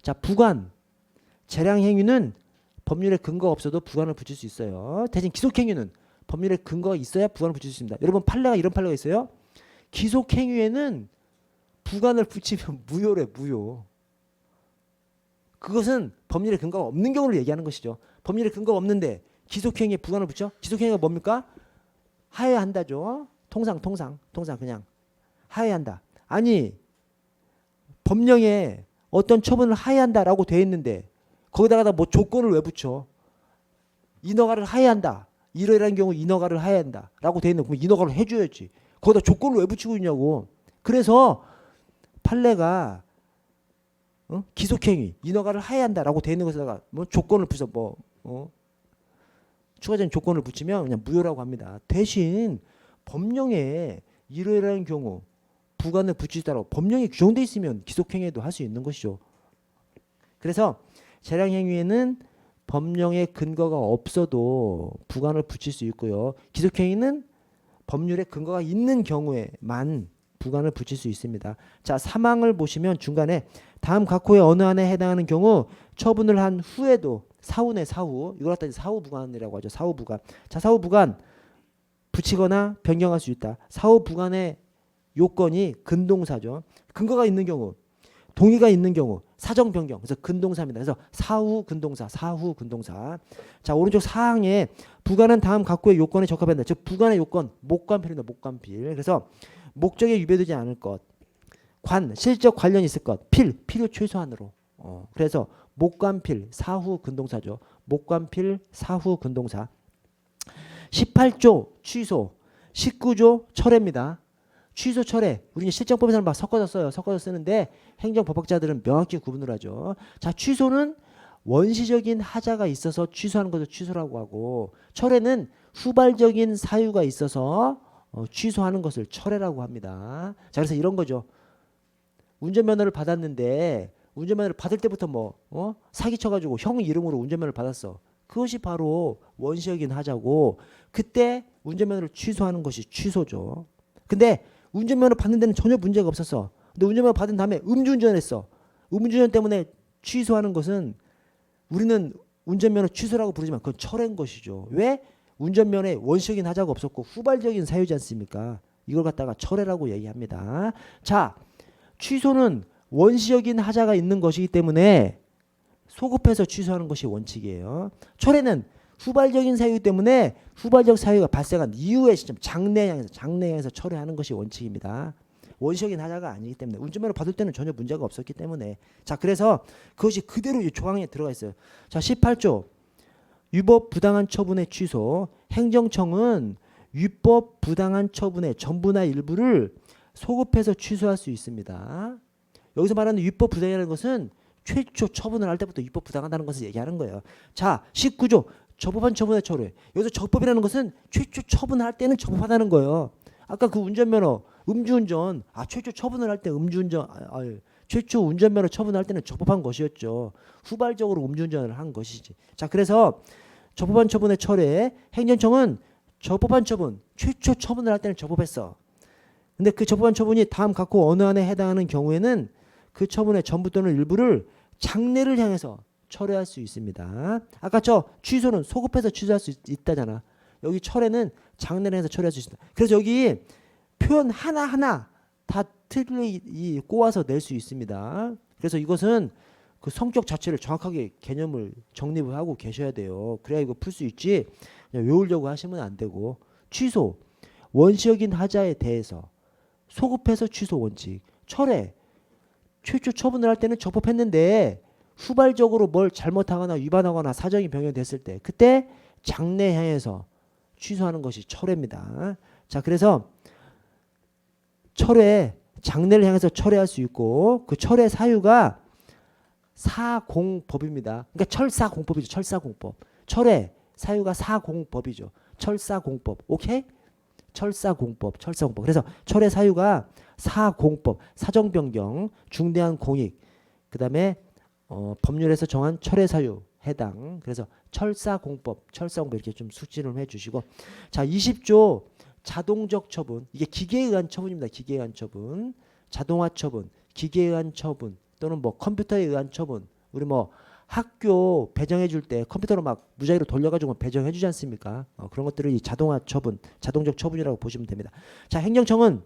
S1: 자, 부관. 재량 행위는 법률에 근거가 없어도 부관을 붙일 수 있어요. 대신 기속 행위는 법률에 근거가 있어야 부관을 붙일 수 있습니다. 여러분 판례가 이런 판례가 있어요. 기속 행위에는 부관을 붙이면 무효래, 무효. 그것은 법률에 근거가 없는 경우를 얘기하는 것이죠. 법률에 근거가 없는데 기속행위에 부관을 붙여? 기속행위가 뭡니까? 하해한다죠. 통상 그냥 하해한다. 아니 법령에 어떤 처분을 하해한다라고 돼 있는데 거기다가 뭐 조건을 왜 붙여? 인허가를 하해한다. 이러이러한 경우 인허가를 하해한다라고 돼 있는 그럼 인허가를 해줘야지. 거기다 조건을 왜 붙이고 있냐고. 그래서 판례가 기속행위, 인허가를 하해한다라고 돼 있는 것에다가 뭐 조건을 붙여 추가적인 조건을 붙이면 그냥 무효라고 합니다. 대신 법령에 이러이러한 경우 부관을 붙이다라고 법령에 규정돼 있으면 기속행위도 할 수 있는 것이죠. 그래서 재량행위에는 법령에 근거가 없어도 부관을 붙일 수 있고요. 기속행위는 법률에 근거가 있는 경우에만 부관을 붙일 수 있습니다. 자, 사망을 보시면 중간에 다음 각호의 어느 안에 해당하는 경우 처분을 한 후에도 사후네 사후 이걸 갖다 사후 부관이라고 하죠. 사후 부관. 자, 사후 부관 붙이거나 변경할 수 있다. 사후 부관의 요건이 근동사죠. 근거가 있는 경우, 동의가 있는 경우, 사정 변경. 그래서 근동사입니다. 그래서 사후 근동사. 자, 오른쪽 사항에 부관은 다음 각호의 요건에 적합한다. 즉 부관의 요건 목관필입니다. 목관필. 그래서 목적에 위배되지 않을 것, 관 실적 관련이 있을 것, 필요 최소한으로. 그래서 목관필 사후 근동사죠. 목관필 사후 근동사. 18조 취소, 19조 철회입니다. 취소 철회 우리는 실정법에서는 막 섞어서 써요. 섞어서 쓰는데 행정법학자들은 명확히 구분을 하죠. 자, 취소는 원시적인 하자가 있어서 취소하는 것을 취소라고 하고 철회는 후발적인 사유가 있어서 취소하는 것을 철회라고 합니다. 자, 그래서 이런 거죠. 운전면허를 받았는데 운전면허를 받을 때부터 사기쳐가지고 형 이름으로 운전면허를 받았어. 그것이 바로 원시적인 하자고 그때 운전면허를 취소하는 것이 취소죠. 근데 운전면허 받는 데는 전혀 문제가 없었어. 근데 운전면허 받은 다음에 음주운전했어. 음주운전 때문에 취소하는 것은 우리는 운전면허 취소라고 부르지만 그건 철회인 것이죠. 왜? 운전면허에 원시적인 하자가 없었고 후발적인 사유지 않습니까? 이걸 갖다가 철회라고 얘기합니다. 자, 취소는 원시적인 하자가 있는 것이기 때문에 소급해서 취소하는 것이 원칙이에요. 철회는 후발적인 사유 때문에 후발적 사유가 발생한 이후의 시점 장래향에서 철회하는 것이 원칙입니다. 원시적인 하자가 아니기 때문에 운전면허 받을 때는 전혀 문제가 없었기 때문에 자, 그래서 그것이 그대로 이 조항에 들어가 있어요. 자, 18조 위법 부당한 처분의 취소. 행정청은 위법 부당한 처분의 전부나 일부를 소급해서 취소할 수 있습니다. 여기서 말하는 위법 부당이라는 것은 최초 처분을 할 때부터 위법 부당하다는 것을 얘기하는 거예요. 자, 19조 적법한 처분의 철회. 여기서 적법이라는 것은 최초 처분할 때는 적법하다는 거예요. 아까 그 운전면허 음주운전 최초 처분을 할 때 음주운전 최초 운전면허 처분할 때는 적법한 것이었죠. 후발적으로 음주운전을 한 것이지. 자, 그래서 적법한 처분의 철회. 행정청은 적법한 처분 최초 처분을 할 때는 적법했어. 근데 그 적법한 처분이 다음 각호 어느 안에 해당하는 경우에는 그 처분의 전부 또는 일부를 장래를 향해서 철회할 수 있습니다. 아까 저 취소는 소급해서 취소할 수 있다잖아. 여기 철회는 장래를 향해서 철회할 수 있습니다. 그래서 여기 표현 하나하나 다 틀리 꼬아서 낼 수 있습니다. 그래서 이것은 그 성격 자체를 정확하게 개념을 정립을 하고 계셔야 돼요. 그래야 이거 풀 수 있지. 그냥 외우려고 하시면 안 되고. 취소 원시적인 하자에 대해서 소급해서 취소 원칙. 철회 최초 처분을 할 때는 적법했는데 후발적으로 뭘 잘못하거나 위반하거나 사정이 변경됐을 때 그때 장래 향해서 취소하는 것이 철회입니다. 자, 그래서 철회 장래를 향해서 철회할 수 있고 그 철회 사유가 사공법입니다. 그러니까 철사공법이죠. 철사공법. 철회 사유가 사공법이죠. 철사공법. 오케이? 철사공법. 그래서 철회 사유가 사공법, 사정변경, 중대한 공익, 그 다음에 법률에서 정한 철회 사유 해당. 그래서 철사공법 이렇게 좀 숙지를 해주시고. 자, 20조 자동적 처분. 이게 기계에 의한 처분입니다. 기계에 의한 처분, 자동화 처분, 기계에 의한 처분, 또는 뭐 컴퓨터에 의한 처분. 우리 뭐 학교 배정해 줄 때 컴퓨터로 막 무작위로 돌려가지고 배정해 주지 않습니까? 그런 것들을 이 자동화 처분, 자동적 처분이라고 보시면 됩니다. 자, 행정청은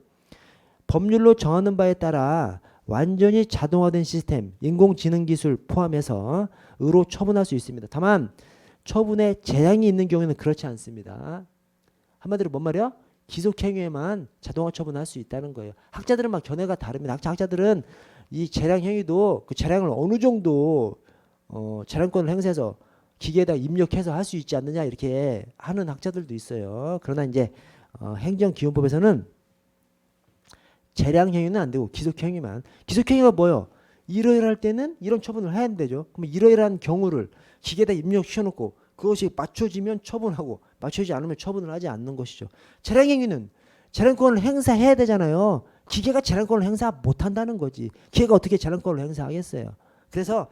S1: 법률로 정하는 바에 따라 완전히 자동화된 시스템, 인공지능 기술 포함해서 의로 처분할 수 있습니다. 다만 처분에 재량이 있는 경우에는 그렇지 않습니다. 한마디로 뭔 말이야? 기속행위에만 자동화 처분할 수 있다는 거예요. 학자들은 막 견해가 다릅니다. 학자들은 이 재량 행위도 그 재량을 어느 정도 재량권을 행사해서 기계에다 입력해서 할 수 있지 않느냐 이렇게 하는 학자들도 있어요. 그러나 이제 행정기본법에서는 재량 행위는 안 되고 기속행위만. 기속행위가 뭐요? 이러이러할 때는 이런 처분을 해야 되죠. 그럼 이러이러한 경우를 기계에다 입력시켜놓고 그것이 맞춰지면 처분하고 맞춰지지 않으면 처분을 하지 않는 것이죠. 재량 행위는 재량권을 행사해야 되잖아요. 기계가 재량권을 행사 못한다는 거지. 기계가 어떻게 재량권을 행사하겠어요. 그래서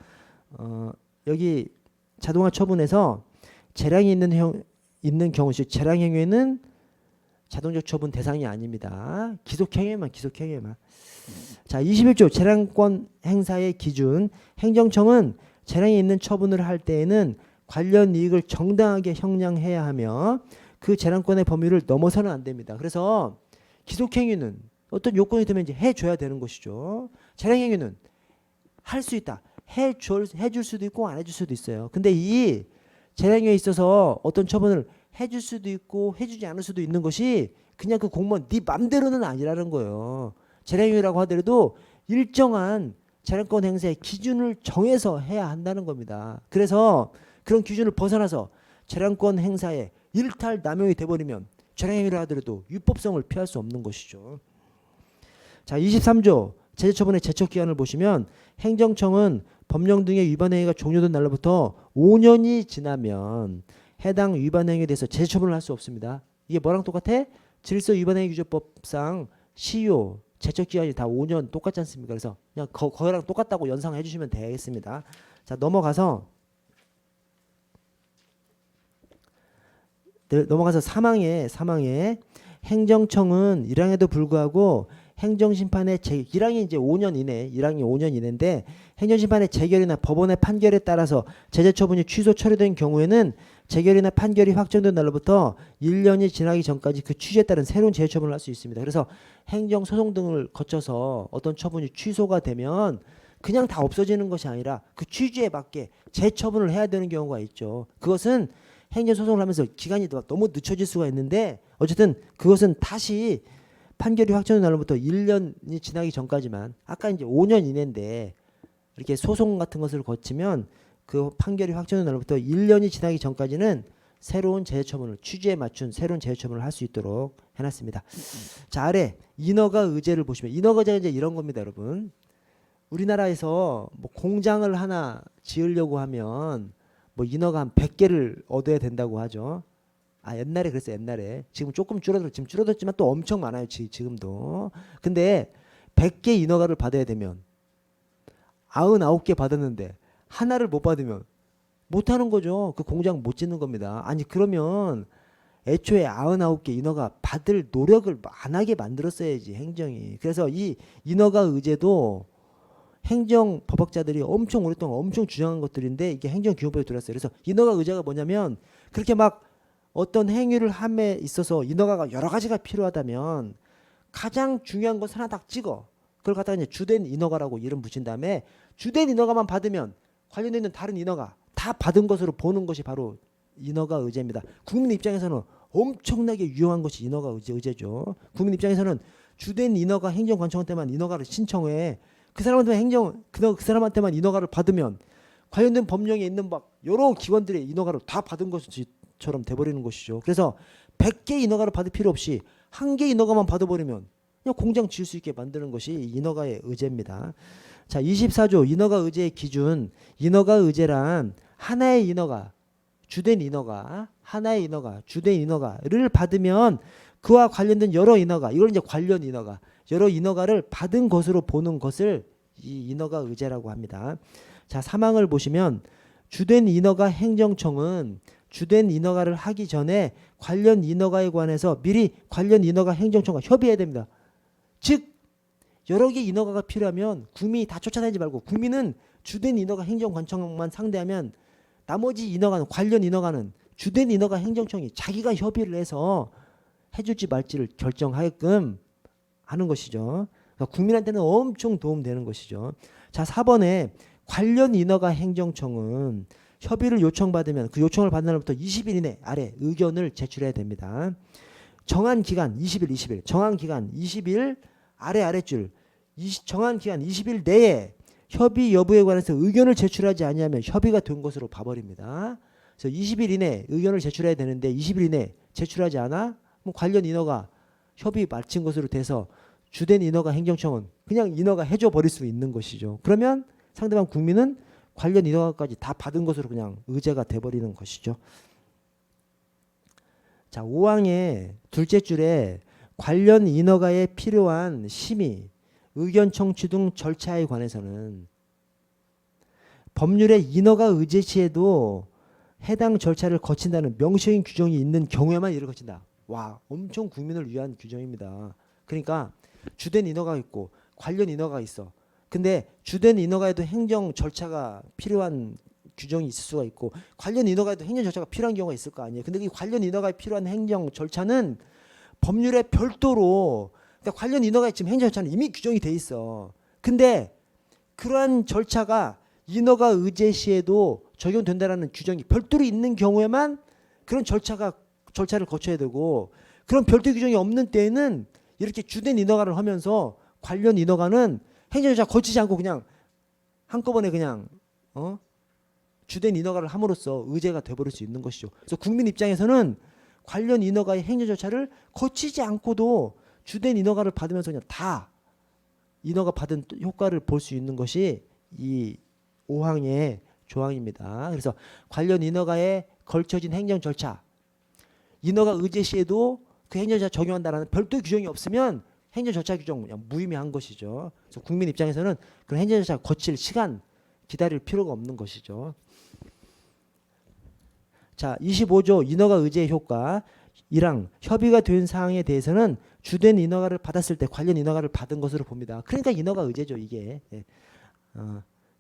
S1: 여기 자동화 처분에서 재량이 있는 경우, 즉 재량 행위는 자동적 처분 대상이 아닙니다. 기속행위만. 자, 21조 재량권 행사의 기준. 행정청은 재량이 있는 처분을 할 때에는 관련 이익을 정당하게 형량해야 하며 그 재량권의 범위를 넘어서는 안 됩니다. 그래서 기속행위는 어떤 요건이 되면 이제 해줘야 되는 것이죠. 재량행위는 할 수 있다. 해줄 수도 있고 안 해줄 수도 있어요. 근데 이 재량행위에 있어서 어떤 처분을 해줄 수도 있고 해주지 않을 수도 있는 것이 그냥 그 공무원 네 맘대로는 아니라는 거예요. 재량행위라고 하더라도 일정한 재량권 행사의 기준을 정해서 해야 한다는 겁니다. 그래서 그런 기준을 벗어나서 재량권 행사에 일탈 남용이 돼버리면 재량행위를 하더라도 유법성을 피할 수 없는 것이죠. 자, 23조 제재처분의 제척기간을 보시면 행정청은 법령 등의 위반 행위가 종료된 날로부터 5년이 지나면 해당 위반 행위에 대해서 제재처분을 할 수 없습니다. 이게 뭐랑 똑같아? 질서위반행위규제법상 시효 제척기간이 다 5년 똑같지 않습니까? 그래서 그냥 거기랑 똑같다고 연상해 주시면 되겠습니다. 자, 넘어가서 사망에 행정청은 1항에도 불구하고 행정심판의 1항이 이제 5년 이내, 1항이 5년 이내인데 행정심판의 재결이나 법원의 판결에 따라서 제재처분이 취소 처리된 경우에는 재결이나 판결이 확정된 날로부터 1년이 지나기 전까지 그 취지에 따른 새로운 제재처분을 할 수 있습니다. 그래서 행정소송 등을 거쳐서 어떤 처분이 취소가 되면 그냥 다 없어지는 것이 아니라 그 취지에 맞게 재처분을 해야 되는 경우가 있죠. 그것은 행정소송을 하면서 기간이 너무 늦춰질 수가 있는데 어쨌든 그것은 다시 판결이 확정된 날로부터 1년이 지나기 전까지만 아까 이제 5년 이내인데 이렇게 소송 같은 것을 거치면 그 판결이 확정된 날로부터 1년이 지나기 전까지는 새로운 제재처분을 취지에 맞춘 새로운 제재처분을 할 수 있도록 해놨습니다. 자, 아래 인허가 의제를 보시면 인허가 의제가 이제 이런 겁니다, 여러분. 우리나라에서 뭐 공장을 하나 지으려고 하면 뭐 인허가 한 100개를 얻어야 된다고 하죠. 옛날에 그랬어요. 옛날에. 지금 조금 지금 줄어들었지만 또 엄청 많아요. 지금도. 근데 100개 인허가를 받아야 되면 99개 받았는데 하나를 못 받으면 못 하는 거죠. 그 공장 못 짓는 겁니다. 아니 그러면 애초에 99개 인허가 받을 노력을 안 하게 만들었어야지 행정이. 그래서 이 인허가 의제도 행정법학자들이 엄청 오랫동안 엄청 주장한 것들인데 이게 행정기본법에 들어왔어요. 그래서 인허가 의제가 뭐냐면 그렇게 막 어떤 행위를 함에 있어서 인허가가 여러 가지가 필요하다면 가장 중요한 것 하나 딱 찍어. 그걸 갖다가 이제 주된 인허가라고 이름 붙인 다음에 주된 인허가만 받으면 관련돼 있는 다른 인허가 다 받은 것으로 보는 것이 바로 인허가 의제입니다. 국민 입장에서는 엄청나게 유용한 것이 인허가 의제죠. 국민 입장에서는 주된 인허가 행정관청한테만 인허가를 신청해. 그 사람한테만 인허가를 받으면 관련된 법령에 있는 막 여러 기관들의 인허가를 다 받은 것처럼 돼버리는 것이죠. 그래서 100개 인허가를 받을 필요 없이 한 개 인허가만 받아버리면 그냥 공장 지을 수 있게 만드는 것이 인허가의 의제입니다. 자, 24조 인허가 의제의 기준. 인허가 의제란 하나의 인허가, 주된 인허가, 하나의 인허가, 주된 인허가를 받으면 그와 관련된 여러 인허가, 이걸 이제 관련 인허가, 여러 인허가를 받은 것으로 보는 것을 이 인허가 의제라고 합니다. 자, 사망을 보시면 주된 인허가 행정청은 주된 인허가를 하기 전에 관련 인허가에 관해서 미리 관련 인허가 행정청과 협의해야 됩니다. 즉 여러 개 인허가가 필요하면 국민이 다 쫓아다니지 말고 국민은 주된 인허가 행정관청만 상대하면 나머지 인허가는 관련 인허가는 주된 인허가 행정청이 자기가 협의를 해서 해줄지 말지를 결정하게끔 하는 것이죠. 그러니까 국민한테는 엄청 도움되는 것이죠. 자, 4번에 관련 인허가 행정청은 협의를 요청받으면 그 요청을 받은 날부터 20일 이내 아래 의견을 제출해야 됩니다. 정한 기간 20일 정한 기간 20일 아래줄 정한 기간 20일 내에 협의 여부에 관해서 의견을 제출하지 아니하면 협의가 된 것으로 봐버립니다. 그래서 20일 이내 의견을 제출해야 되는데 20일 이내 제출하지 않아? 뭐 관련 인허가 협의 마친 것으로 돼서 주된 인허가 행정청은 그냥 인허가 해줘 버릴 수 있는 것이죠. 그러면 상대방 국민은 관련 인허가까지 다 받은 것으로 그냥 의제가 돼버리는 것이죠. 자, 5항의 둘째 줄에 관련 인허가에 필요한 심의, 의견 청취 등 절차에 관해서는 법률의 인허가 의제 시에도 해당 절차를 거친다는 명시적인 규정이 있는 경우에만 이를 거친다. 와, 엄청 국민을 위한 규정입니다. 그러니까 주된 인허가가 있고 관련 인허가가 있어. 근데 주된 인허가에도 행정 절차가 필요한 규정이 있을 수가 있고 관련 인허가에도 행정 절차가 필요한 경우가 있을 거 아니에요. 근데 이 관련 인허가에 필요한 행정 절차는 법률에 별도로 그러니까 관련 인허가에 지금 행정 절차는 이미 규정이 돼 있어. 근데 그러한 절차가 인허가 의제 시에도 적용된다라는 규정이 별도로 있는 경우에만 그런 절차를 거쳐야 되고 그런 별도 규정이 없는 때에는 이렇게 주된 인허가를 하면서 관련 인허가는 행정절차 거치지 않고 그냥 한꺼번에 그냥 주된 인허가를 함으로써 의제가 돼버릴 수 있는 것이죠. 그래서 국민 입장에서는 관련 인허가의 행정절차를 거치지 않고도 주된 인허가를 받으면서 그냥 다 인허가 받은 효과를 볼 수 있는 것이 이 5항의 조항입니다. 그래서 관련 인허가에 걸쳐진 행정절차 인허가 의제 시에도 그 행정절차 적용한다는 별도 규정이 없으면 행정절차 규정 그냥 무의미한 것이죠. 그래서 국민 입장에서는 그런 행정절차 거칠 시간 기다릴 필요가 없는 것이죠. 자, 25조 인허가 의제의 효과 1항 협의가 된 사항에 대해서는 주된 인허가를 받았을 때 관련 인허가를 받은 것으로 봅니다. 그러니까 인허가 의제죠 이게.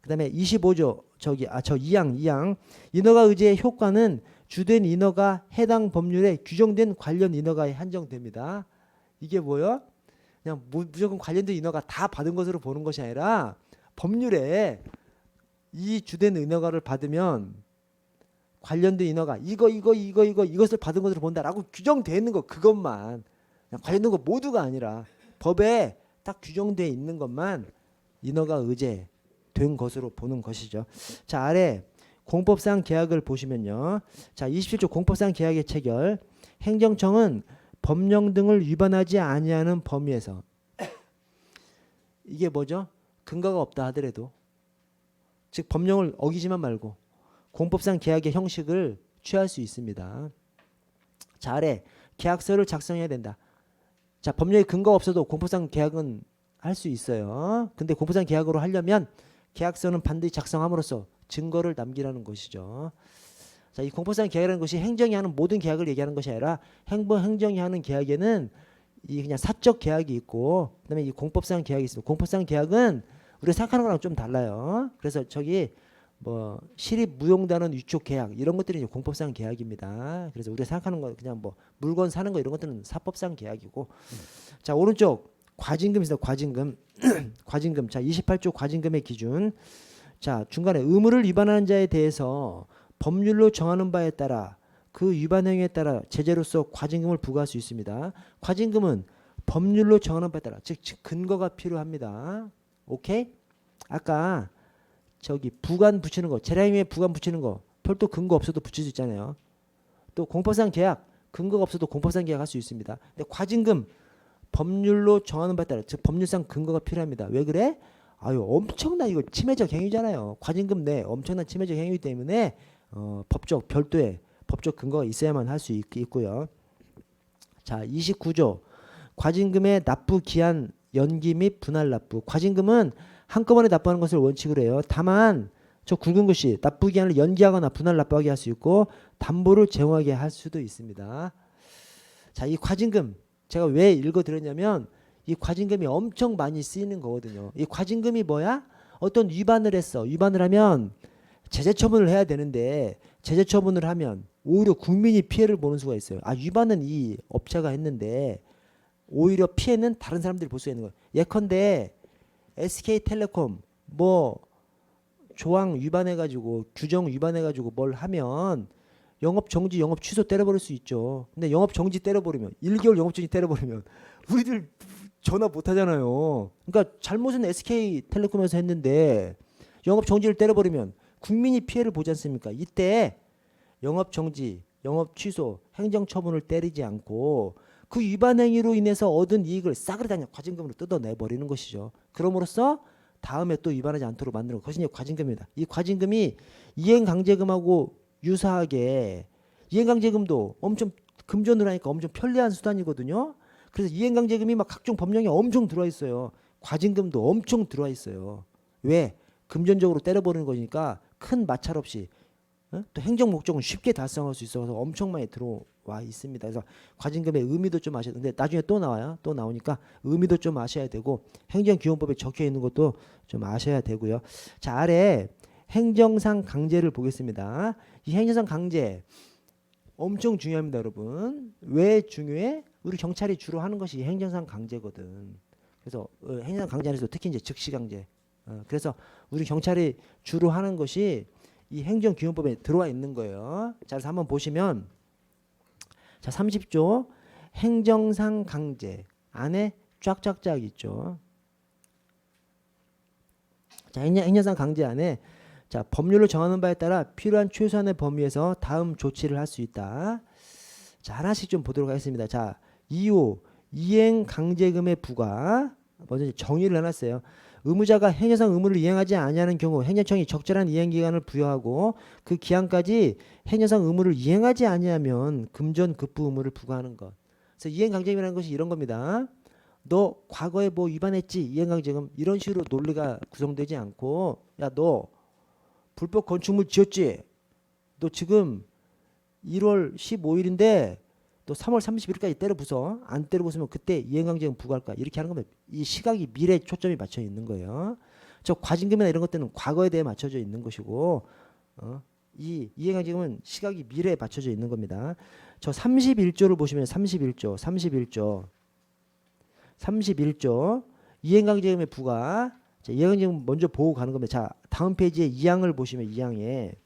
S1: 그다음에 25조 2항 인허가 의제의 효과는 주된 인허가 해당 법률에 규정된 관련 인허가에 한정됩니다. 이게 뭐요? 그냥 무조건 관련된 인허가 다 받은 것으로 보는 것이 아니라 법률에 이 주된 인허가를 받으면 관련된 인허가 이것을 받은 것으로 본다라고 규정되어 있는 거 그것만 관련된 거 모두가 아니라 법에 딱 규정되어 있는 것만 인허가 의제 된 것으로 보는 것이죠. 자, 아래 공법상 계약을 보시면요. 자, 27조 공법상 계약의 체결 행정청은 법령 등을 위반하지 아니하는 범위에서 이게 뭐죠? 근거가 없다 하더라도 즉 법령을 어기지만 말고 공법상 계약의 형식을 취할 수 있습니다. 자, 아래 계약서를 작성해야 된다. 자, 법령에 근거가 없어도 공법상 계약은 할 수 있어요. 근데 공법상 계약으로 하려면 계약서는 반드시 작성함으로써 증거를 남기라는 것이죠. 자, 이 공법상 계약이라는 것이 행정이 하는 모든 계약을 얘기하는 것이 아니라 행정이 하는 계약에는 이 그냥 사적 계약이 있고 그다음에 이 공법상 계약이 있습니다. 공법상 계약은 우리가 생각하는 거랑 좀 달라요. 그래서 저기 뭐 시립 무용단원 위촉 계약 이런 것들이 이제 공법상 계약입니다. 그래서 우리가 생각하는 거 그냥 뭐 물건 사는 거 이런 것들은 사법상 계약이고. 자, 오른쪽 과징금 있습니다. 과징금. 과징금. 자, 28조 과징금의 기준. 자, 중간에 의무를 위반하는 자에 대해서 법률로 정하는 바에 따라 그 위반 행위에 따라 제재로서 과징금을 부과할 수 있습니다. 과징금은 법률로 정하는 바에 따라 즉 근거가 필요합니다. 오케이? 아까 저기 부관 붙이는 거 재량행위에 부관 붙이는 거 별도 근거 없어도 붙일 수 있잖아요. 또 공법상 계약 근거가 없어도 공법상 계약할 수 있습니다. 근데 과징금 법률로 정하는 바에 따라 즉 법률상 근거가 필요합니다. 왜 그래? 아유 엄청난 이거 침해적 행위잖아요. 과징금 내 엄청난 침해적 행위 때문에 법적 별도의 법적 근거가 있어야만 할 수 있고요. 자, 29조 과징금의 납부 기한 연기 및 분할 납부. 과징금은 한꺼번에 납부하는 것을 원칙으로 해요. 다만 저 굵은 글씨 납부 기한을 연기하거나 분할 납부하게 할 수 있고 담보를 제공하게 할 수도 있습니다. 자, 이 과징금 제가 왜 읽어드렸냐면 이 과징금이 엄청 많이 쓰이는 거거든요. 이 과징금이 뭐야? 어떤 위반을 했어. 위반을 하면 제재 처분을 해야 되는데 제재 처분을 하면 오히려 국민이 피해를 보는 수가 있어요. 아, 위반은 이 업체가 했는데 오히려 피해는 다른 사람들이 볼 수 있는 거예요. 예컨대 SK텔레콤 뭐 조항 위반해가지고 규정 위반해가지고 뭘 하면 영업 정지, 영업 취소 때려버릴 수 있죠. 근데 영업 정지 때려버리면 1개월 영업 정지 때려버리면 우리들 전화 못 하잖아요. 그러니까 잘못은 SK텔레콤에서 했는데 영업 정지를 때려버리면 국민이 피해를 보지 않습니까? 이때 영업 정지, 영업 취소, 행정 처분을 때리지 않고 그 위반 행위로 인해서 얻은 이익을 싸그리 다 과징금으로 뜯어내 버리는 것이죠. 그럼으로써 다음에 또 위반하지 않도록 만드는 것이 과징금입니다. 이 과징금이 이행강제금하고 유사하게 이행강제금도 엄청 금전으로 하니까 엄청 편리한 수단이거든요. 그래서 이행강제금이 막 각종 법령에 엄청 들어와 있어요. 과징금도 엄청 들어와 있어요. 왜? 금전적으로 때려버리는 거니까 큰 마찰 없이 또 행정 목적은 쉽게 달성할 수 있어서 엄청 많이 들어와 있습니다. 그래서 과징금의 의미도 좀 아셔야 되는데 나중에 또 나와요. 또 나오니까 의미도 좀 아셔야 되고 행정기본법에 적혀 있는 것도 좀 아셔야 되고요. 자, 아래 행정상 강제를 보겠습니다. 이 행정상 강제 엄청 중요합니다, 여러분. 왜 중요해? 우리 경찰이 주로 하는 것이 행정상 강제거든. 그래서 행정상 강제 안에서 특히 이제 즉시 강제. 그래서 우리 경찰이 주로 하는 것이 이 행정기본법에 들어와 있는 거예요. 자, 그래서 한번 보시면 자, 30조 행정상 강제 안에 쫙쫙쫙 있죠. 자, 행정상 강제 안에 자, 법률을 정하는 바에 따라 필요한 최소한의 범위에서 다음 조치를 할 수 있다. 자, 하나씩 좀 보도록 하겠습니다. 자, 2호 이행 강제금의 부과 먼저 정의를 해놨어요. 의무자가 행정상 의무를 이행하지 아니하는 경우 행정청이 적절한 이행 기간을 부여하고 그 기한까지 행정상 의무를 이행하지 아니하면 금전 급부 의무를 부과하는 것. 그래서 이행 강제금이라는 것이 이런 겁니다. 너 과거에 뭐 위반했지? 이행 강제금 이런 식으로 논리가 구성되지 않고 야, 너 불법 건축물 지었지? 너 지금 1월 15일인데 또 3월 31일까지 때려 부숴. 안 때려 부수면 그때 이행강제금 부과할까? 이렇게 하는 겁니다. 이 시각이 미래에 초점이 맞춰 있는 거예요. 저 과징금이나 이런 것들은 과거에 대해 맞춰져 있는 것이고 이 이행강제금은 시각이 미래에 맞춰져 있는 겁니다. 저 31조를 보시면 31조 이행강제금의 부과. 자, 이행강제금 먼저 보고 가는 겁니다. 자, 다음 페이지에 2항을 보시면 2항에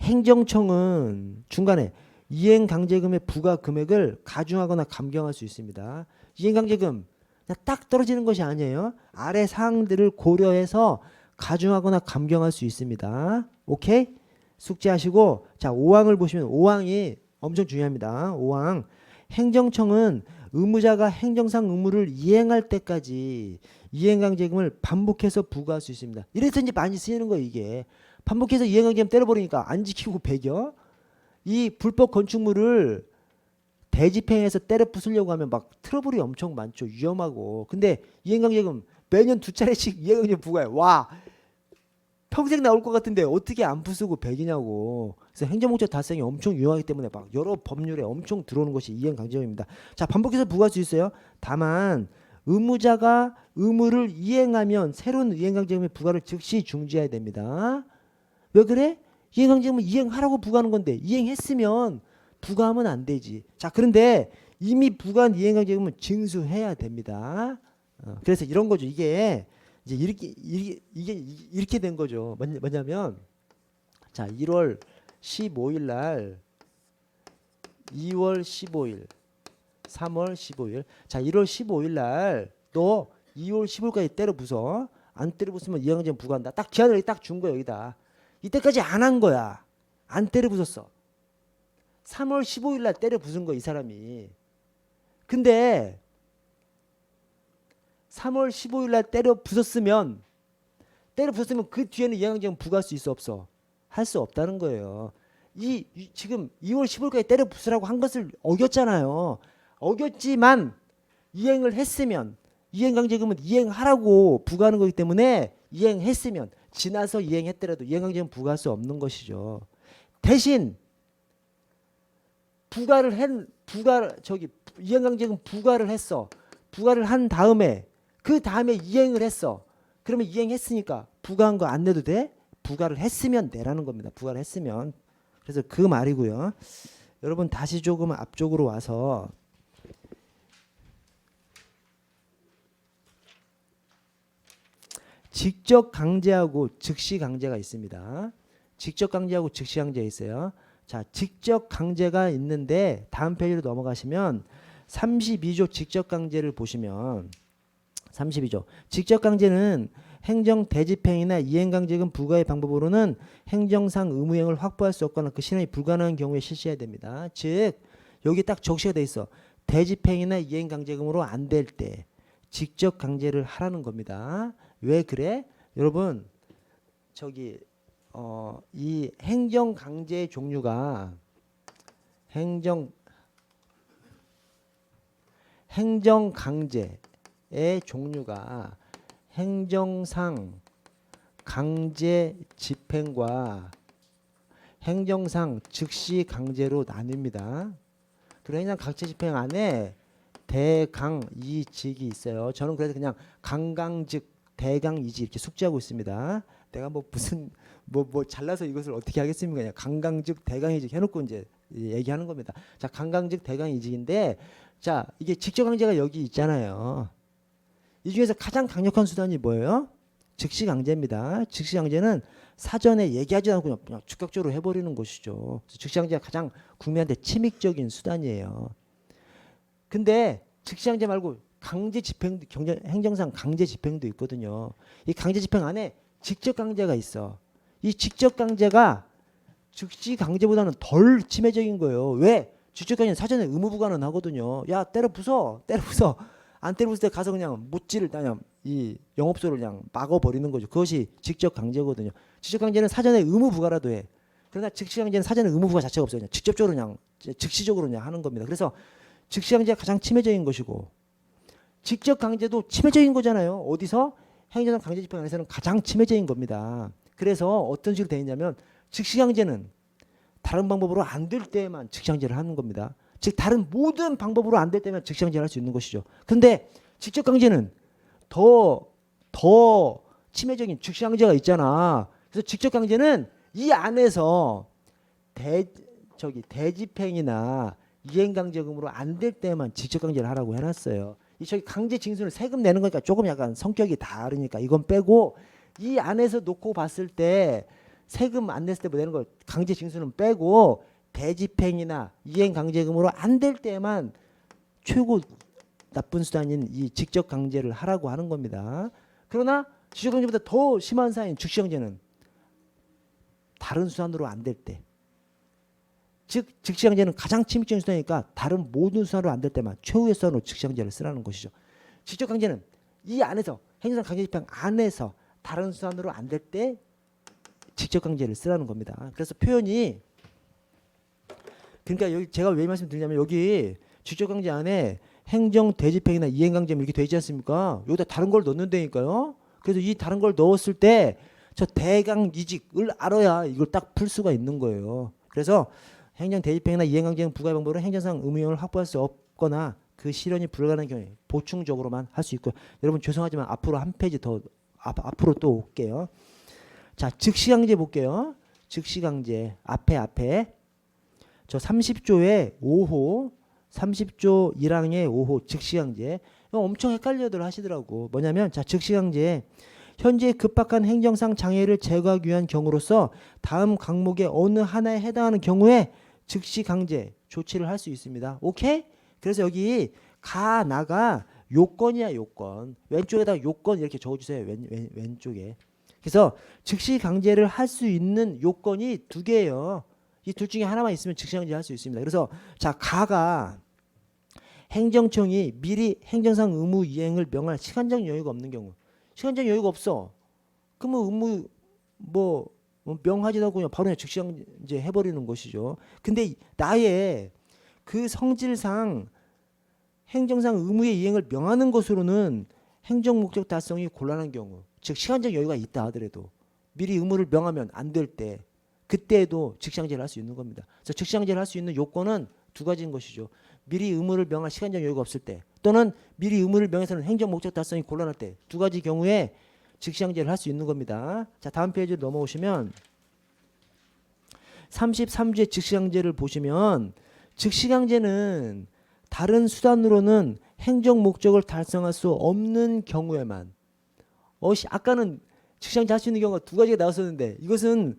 S1: 행정청은 중간에 이행강제금의 부과 금액을 가중하거나 감경할 수 있습니다. 이행강제금 딱 떨어지는 것이 아니에요. 아래 사항들을 고려해서 가중하거나 감경할 수 있습니다. 오케이? 숙지하시고 자, 5항을 보시면 5항이 엄청 중요합니다. 5항 행정청은 의무자가 행정상 의무를 이행할 때까지 이행강제금을 반복해서 부과할 수 있습니다. 이래서 이제 많이 쓰이는 거예요. 이게 반복해서 이행강제금 때려버리니까 안 지키고 배겨. 이 불법 건축물을 대집행해서 때려 부수려고 하면 막 트러블이 엄청 많죠. 위험하고. 근데 이행강제금 매년 2차례씩 이행강제금 부과해. 와, 평생 나올 것 같은데 어떻게 안 부수고 배기냐고. 그래서 행정목적 달성이 엄청 유용하기 때문에 막 여러 법률에 엄청 들어오는 것이 이행강제금입니다. 자, 반복해서 부과할 수 있어요. 다만 의무자가 의무를 이행하면 새로운 이행강제금의 부과를 즉시 중지해야 됩니다. 왜 그래? 이행강제금은 이행하라고 부과하는 건데 이행했으면 부과하면 안 되지. 자, 그런데 이미 부과한 이행강제금은 징수해야 됩니다. 그래서 이런 거죠. 이게 이제 이렇게 된 거죠. 뭐냐면 자, 1월 15일 날 2월 15일 3월 15일 자, 1월 15일 날 너 2월 15일까지 때려 부숴. 안 때려 부수면 이행강제금 부과한다. 딱 기한을 딱 준 거야, 여기다. 이때까지 안 한 거야. 안 때려 부쉈어. 3월 15일 날 때려 부순 거 이 사람이. 근데 3월 15일 날 때려 부쉈으면 그 뒤에는 이행강제금 부과할 수 있어 없어? 할 수 없다는 거예요. 지금 2월 15일까지 때려 부수라고 한 것을 어겼잖아요. 어겼지만 이행을 했으면 이행강제금은 이행하라고 부과하는 거기 때문에 이행했으면 지나서 이행했더라도 이행강제금 부과할 수 없는 것이죠. 대신 이행강제금 부과를 했어. 부과를 한 다음에 그 다음에 이행을 했어. 그러면 이행했으니까 부과한 거 안 내도 돼? 부과를 했으면 내라는 겁니다. 부과를 했으면. 그래서 그 말이고요. 여러분 다시 조금 앞쪽으로 와서 직접 강제하고 즉시 강제가 있습니다. 직접 강제하고 즉시 강제가 있어요. 자, 직접 강제가 있는데 다음 페이지로 넘어가시면 32조 직접 강제를 보시면 32조 직접 강제는 행정 대집행이나 이행강제금 부과의 방법으로는 행정상 의무행을 확보할 수 없거나 그 실현이 불가능한 경우에 실시해야 됩니다. 즉 여기 딱 적시가 돼 있어. 대집행이나 이행강제금으로 안 될 때 직접 강제를 하라는 겁니다. 왜 그래? 여러분 이 행정 강제의 종류가 행정 강제의 종류가 행정상 강제 집행과 행정상 즉시 강제로 나뉩니다. 그리고 행정 강제 집행 안에 대강이직이 있어요. 저는 그래서 그냥 강강즉 대강이직 이렇게 숙지하고 있습니다. 내가 뭐 무슨 뭐 잘라서 이것을 어떻게 하겠습니까? 그냥 강강즉 대강이직 해놓고 이제 얘기하는 겁니다. 자, 강강즉 대강이직인데, 자 이게 직접 강제가 여기 있잖아요. 이 중에서 가장 강력한 수단이 뭐예요? 즉시 강제입니다. 즉시 강제는 사전에 얘기하지 않고 그냥 즉각적으로 해버리는 것이죠. 즉시 강제가 가장 국민한테 침입적인 수단이에요. 근데 즉시 강제 말고 강제 집행도 행정상 강제 집행도 있거든요. 이 강제 집행 안에 직접 강제가 있어. 이 직접 강제가 즉시 강제보다는 덜 침해적인 거예요. 왜? 직접 강제는 사전에 의무 부과는 하거든요. 야, 때려 부숴. 안 때려 부술 때 가서 그냥 못지를 그냥 이 영업소를 그냥 막아버리는 거죠. 그것이 직접 강제거든요. 직접 강제는 사전에 의무 부과라도 해. 그러나 즉시 강제는 사전에 의무 부과 자체가 없어요. 그냥 직접적으로 그냥 즉시적으로 그냥 하는 겁니다. 그래서 즉시 강제가 가장 침해적인 것이고, 직접 강제도 침해적인 거잖아요. 어디서? 행정상 강제 집행 안에서는 가장 침해적인 겁니다. 그래서 어떤 식으로 되어 있냐면 즉시 강제는 다른 방법으로 안 될 때만 즉시 강제를 하는 겁니다. 즉 다른 모든 방법으로 안 될 때만 즉시 강제를 할 수 있는 것이죠. 근데 직접 강제는 더 침해적인 즉시 강제가 있잖아. 그래서 직접 강제는 이 안에서 대집행이나 이행강제금으로 안 될 때만 직접 강제를 하라고 해놨어요. 이 강제 징수는 세금 내는 거니까 조금 약간 성격이 다르니까 이건 빼고, 이 안에서 놓고 봤을 때 세금 안 냈을 때 뭐 내는 거 강제 징수는 빼고 대집행이나 이행강제금으로 안 될 때만 최고 나쁜 수단인 이 직접 강제를 하라고 하는 겁니다. 그러나 직접 강제보다 더 심한 사인 즉시 강제는 다른 수단으로 안 될 때, 즉 즉시 강제는 가장 침입적인 수단이니까 다른 모든 수단으로 안 될 때만 최후의 수단으로 즉시 강제를 쓰라는 것이죠. 직접 강제는 이 안에서 행정상 강제 집행 안에서 다른 수단으로 안 될 때 직접 강제를 쓰라는 겁니다. 그래서 표현이, 그러니까 여기 제가 왜 말씀드리냐면 여기 직접 강제 안에 행정 대집행이나 이행 강제 이렇게 되어 있지 않습니까? 여기다 다른 걸 넣는다니까요. 그래서 이 다른 걸 넣었을 때 저 대강 이직을 알아야 이걸 딱 풀 수가 있는 거예요. 그래서 행정 대집행이나 이행 강제는 부과의 방법으로 행정상 의무형을 확보할 수 없거나 그 실현이 불가능한 경우에 보충적으로만 할 수 있고, 여러분 죄송하지만 앞으로 한 페이지 더 앞으로 또 올게요. 자, 즉시 강제 볼게요. 즉시 강제 앞에 저 30조의 5호 30조 1항의 5호 즉시 강제, 엄청 헷갈려들 하시더라고. 뭐냐면, 자, 즉시 강제 현재 급박한 행정상 장애를 제거하기 위한 경우로서 다음 항목의 어느 하나에 해당하는 경우에 즉시 강제 조치를 할 수 있습니다. 오케이? 그래서 여기 나가 요건이야, 요건. 왼쪽에다 요건 이렇게 적어주세요. 왼쪽에. 그래서 즉시 강제를 할 수 있는 요건이 두 개예요. 이 둘 중에 하나만 있으면 즉시 강제 할 수 있습니다. 그래서 자, 가가 행정청이 미리 행정상 의무 이행을 명할 시간적 여유가 없는 경우, 시간적 여유가 없어. 그러면 의무 명하지도 않고 그냥 바로 그냥 즉시 강제 해버리는 것이죠. 근데 나의 그 성질상 행정상 의무의 이행을 명하는 것으로는 행정 목적 달성이 곤란한 경우, 즉 시간적 여유가 있다 하더라도 미리 의무를 명하면 안 될 때, 그때에도 즉시 강제를 할 수 있는 겁니다. 그래서 즉시 강제를 할 수 있는 요건은 두 가지인 것이죠. 미리 의무를 명할 시간적 여유가 없을 때 또는 미리 의무를 명해서는 행정 목적 달성이 곤란할 때 두 가지 경우에 즉시항제를 할 수 있는 겁니다. 자, 다음 페이지로 넘어오시면 33주의 즉시항제를 보시면 즉시항제는 다른 수단으로는 행정 목적을 달성할 수 없는 경우에만 아까는 즉시항제 할 수 있는 경우가 두 가지가 나왔었는데 이것은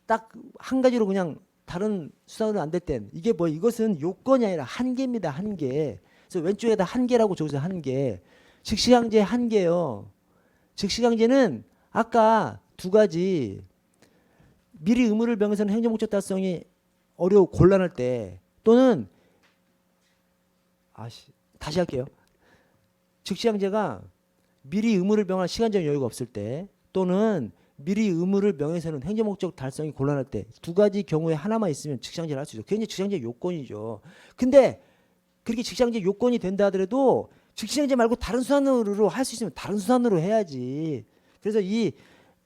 S1: 딱 한 가지로 그냥 다른 수단으로 안 될 땐 이게 뭐 이것은 요건이 아니라 한계입니다. 한계. 그래서 왼쪽에다 한계라고 적으세요. 한계. 즉시항제 한계요. 즉시항제는 아까 두 가지 미리 의무를 명해서는 행정 목적 달성이 어려워 곤란할 때 또는 다시 할게요. 즉시항제가 미리 의무를 명할 시간적 여유가 없을 때 또는 미리 의무를 명해서는 행정 목적 달성이 곤란할 때 두 가지 경우에 하나만 있으면 즉시항제를 할 수 있어요. 그게 이제 즉시항제 요건이죠. 근데 그렇게 즉시항제 요건이 된다 하더라도 즉시항제 말고 다른 수단으로 할 수 있으면 다른 수단으로 해야지. 그래서 이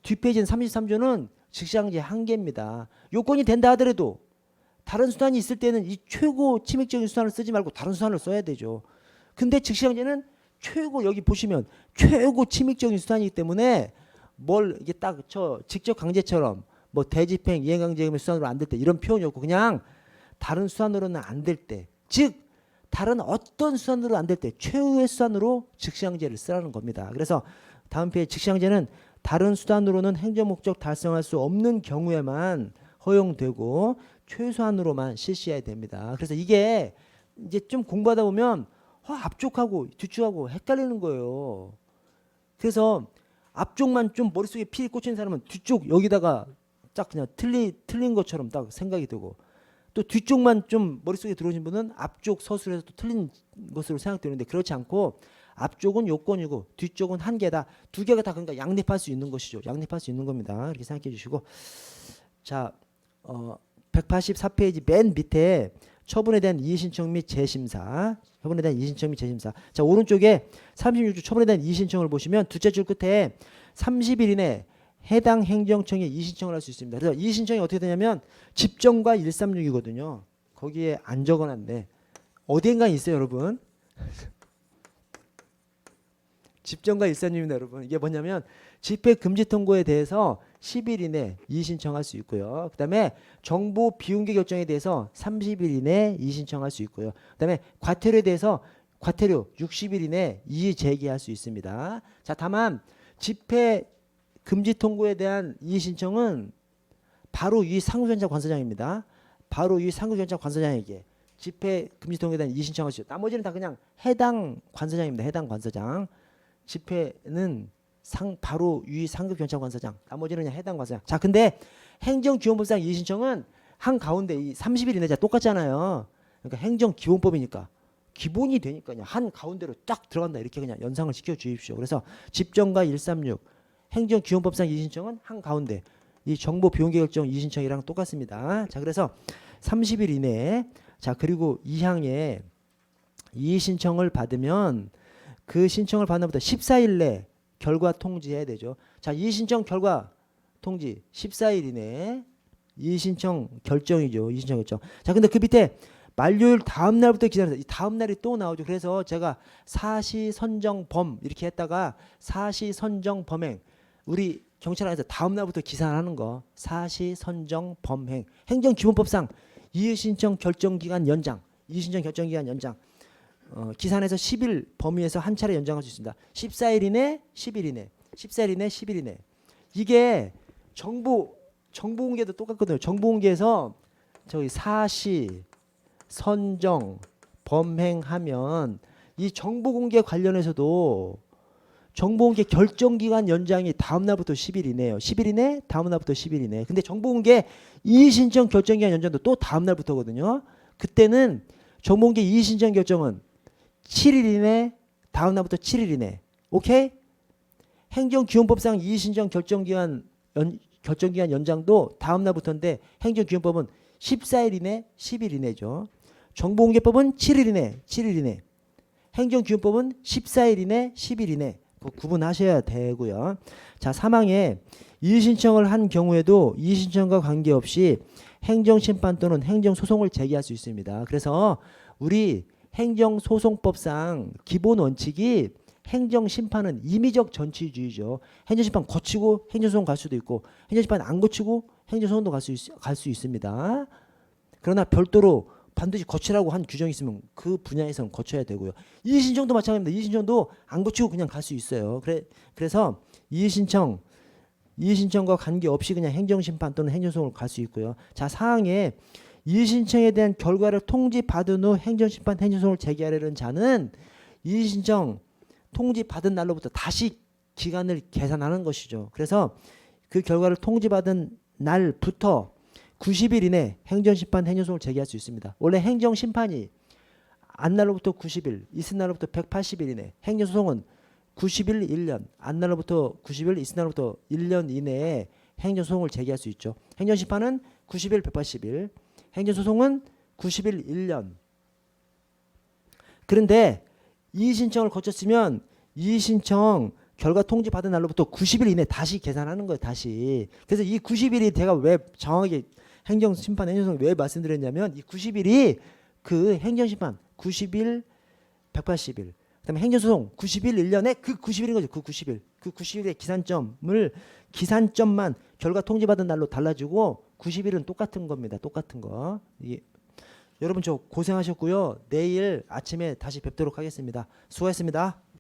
S1: 뒷페이지는 33조는 즉시항제 한계입니다. 요건이 된다 하더라도 다른 수단이 있을 때는 이 최고 치명적인 수단을 쓰지 말고 다른 수단을 써야 되죠. 근데 즉시항제는 최고 여기 보시면 최고 치명적인 수단이기 때문에 뭘 이게 딱 저 직접 강제처럼 뭐 대집행 이행강제금의 수단으로 안 될 때 이런 표현이 없고 그냥 다른 수단으로는 안 될 때 즉 다른 어떤 수단으로 안 될 때 최후의 수단으로 즉시항제를 쓰라는 겁니다. 그래서 다음 페이지 즉시항제는 다른 수단으로는 행정 목적 달성할 수 없는 경우에만 허용되고 최소한으로만 실시해야 됩니다. 그래서 이게 이제 좀 공부하다 보면 앞쪽하고 뒤쪽하고 헷갈리는 거예요. 그래서 앞쪽만 좀 머릿속에 필이 꽂히는 사람은 뒤쪽 여기다가 딱 그냥 틀린 것처럼 딱 생각이 되고 또 뒤쪽만 좀 머릿속에 들어오신 분은 앞쪽 서술에서 또 틀린 것으로 생각되는데 그렇지 않고 앞쪽은 요건이고 뒤쪽은 한계다. 두 개가 다 그러니까 양립할 수 있는 것이죠. 양립할 수 있는 겁니다. 이렇게 생각해 주시고 자 184페이지 맨 밑에 처분에 대한 이의신청 및 재심사 처분에 대한 이의신청 및 재심사 자 오른쪽에 36조 처분에 대한 이의신청을 보시면 둘째 줄 끝에 30일 이내 해당 행정청에 이의신청을 할 수 있습니다. 그래서 이의신청이 어떻게 되냐면 집정과 136이거든요. 거기에 안 적어놨네. 어디엔가 있어요 여러분. 집정과 136입니다 여러분. 이게 뭐냐면 집회 금지 통고에 대해서 10일 이내 이의신청할 수 있고요. 그 다음에 정보 비공개 결정에 대해서 30일 이내 이의신청할 수 있고요. 그 다음에 과태료에 대해서 과태료 60일 이내 이의 제기할 수 있습니다. 자 다만 집회 금지 통고에 대한 이의신청은 바로 위 상급위원장 관서장입니다. 바로 위 상급위원장 관서장에게 집회 금지 통고에 대한 이의신청할 수 있어요. 나머지는 다 그냥 해당 관서장입니다. 해당 관서장. 집회는 바로 위 상급경찰 관서장 나머지는 그냥 해당 관서장. 자 근데 행정기본법상 이의신청은 한 가운데 이 30일 이내자 똑같잖아요. 그러니까 행정기본법이니까 기본이 되니까 그냥 한 가운데로 쫙 들어간다 이렇게 그냥 연상을 시켜 주십시오. 그래서 집정과 136 행정기본법상 이의신청은 한 가운데 이 정보 비공개 결정 이의신청이랑 똑같습니다. 자 그래서 30일 이내에 자 그리고 2항에 이의신청을 받으면 그 신청을 받는 것보다 14일 내 결과 통지해야 되죠. 자, 이의신청 결과 통지 14일 이내 이의신청 결정이죠. 이의신청 결정. 자, 근데 그 밑에 만료일 다음 날부터 기다려서 이 다음 날이 또 나오죠. 그래서 제가 사시선정범 이렇게 했다가 사시선정범행 우리 경찰 안에서 다음 날부터 기산하는 거 사시선정범행 행정기본법상 이의신청 결정기간 연장 이의신청 결정기간 연장 기산에서 10일 범위에서 한 차례 연장할 수 있습니다. 14일 이내, 10일 이내, 14일 이내, 10일 이내. 이게 정보 공개도 똑같거든요. 정보 공개에서 저기 사시, 선정, 범행하면 이 정보 공개 관련해서도 정보 공개 결정 기간 연장이 다음 날부터 10일 이내예요. 10일 이내, 다음 날부터 10일 이내. 근데 정보 공개 이의 신청 결정 기간 연장도 또 다음 날부터거든요. 그때는 정보 공개 이의 신청 결정은 7일 이내, 다음 날부터 7일 이내. 오케이? 행정기본법상 이의신청 결정기간 연장도 다음 날부터인데 행정기본법은 14일 이내, 10일 이내죠. 정보공개법은 7일 이내, 7일 이내. 행정기본법은 14일 이내, 10일 이내. 구분하셔야 되고요. 자, 3항에 이의신청을 한 경우에도 이의신청과 관계없이 행정심판 또는 행정소송을 제기할 수 있습니다. 그래서 우리 행정소송법상 기본 원칙이 행정심판은 임의적 전치주의죠. 행정심판 거치고 행정소송 갈 수도 있고 행정심판 안 거치고 행정소송도 갈 수 있습니다. 그러나 별도로 반드시 거치라고 한 규정이 있으면 그 분야에서는 거쳐야 되고요. 이의신청도 마찬가지입니다. 이의신청도 안 거치고 그냥 갈 수 있어요. 그래서 이의신청과 관계없이 그냥 행정심판 또는 행정소송을 갈 수 있고요. 자, 사항에 이의신청에 대한 결과를 통지받은 후 행정심판, 행정소송을 제기하려는 자는 이의신청 통지받은 날로부터 다시 기간을 계산하는 것이죠. 그래서 그 결과를 통지받은 날부터 90일 이내 행정심판, 행정소송을 제기할 수 있습니다. 원래 행정심판이 안 날로부터 90일, 있은 날로부터 180일 이내, 행정소송은 90일 1년, 안 날로부터 90일, 있은 날로부터 1년 이내에 행정소송을 제기할 수 있죠. 행정심판은 90일, 180일, 행정소송은 90일 1년. 그런데 이의신청을 거쳤으면 이의신청 결과 통지받은 날로부터 90일 이내 다시 계산하는 거예요. 다시. 그래서 이 90일이 제가 왜 정확하게 행정심판, 행정소송 왜 말씀드렸냐면 이 90일이 그 행정심판 90일, 180일 그다음에 행정소송 90일 1년에 그 90일인 거죠. 그 90일. 그 90일의 기산점만 결과 통지받은 날로 달라지고 90일은 똑같은 겁니다. 똑같은 거. 여러분 저 고생하셨고요. 내일 아침에 다시 뵙도록 하겠습니다. 수고하셨습니다.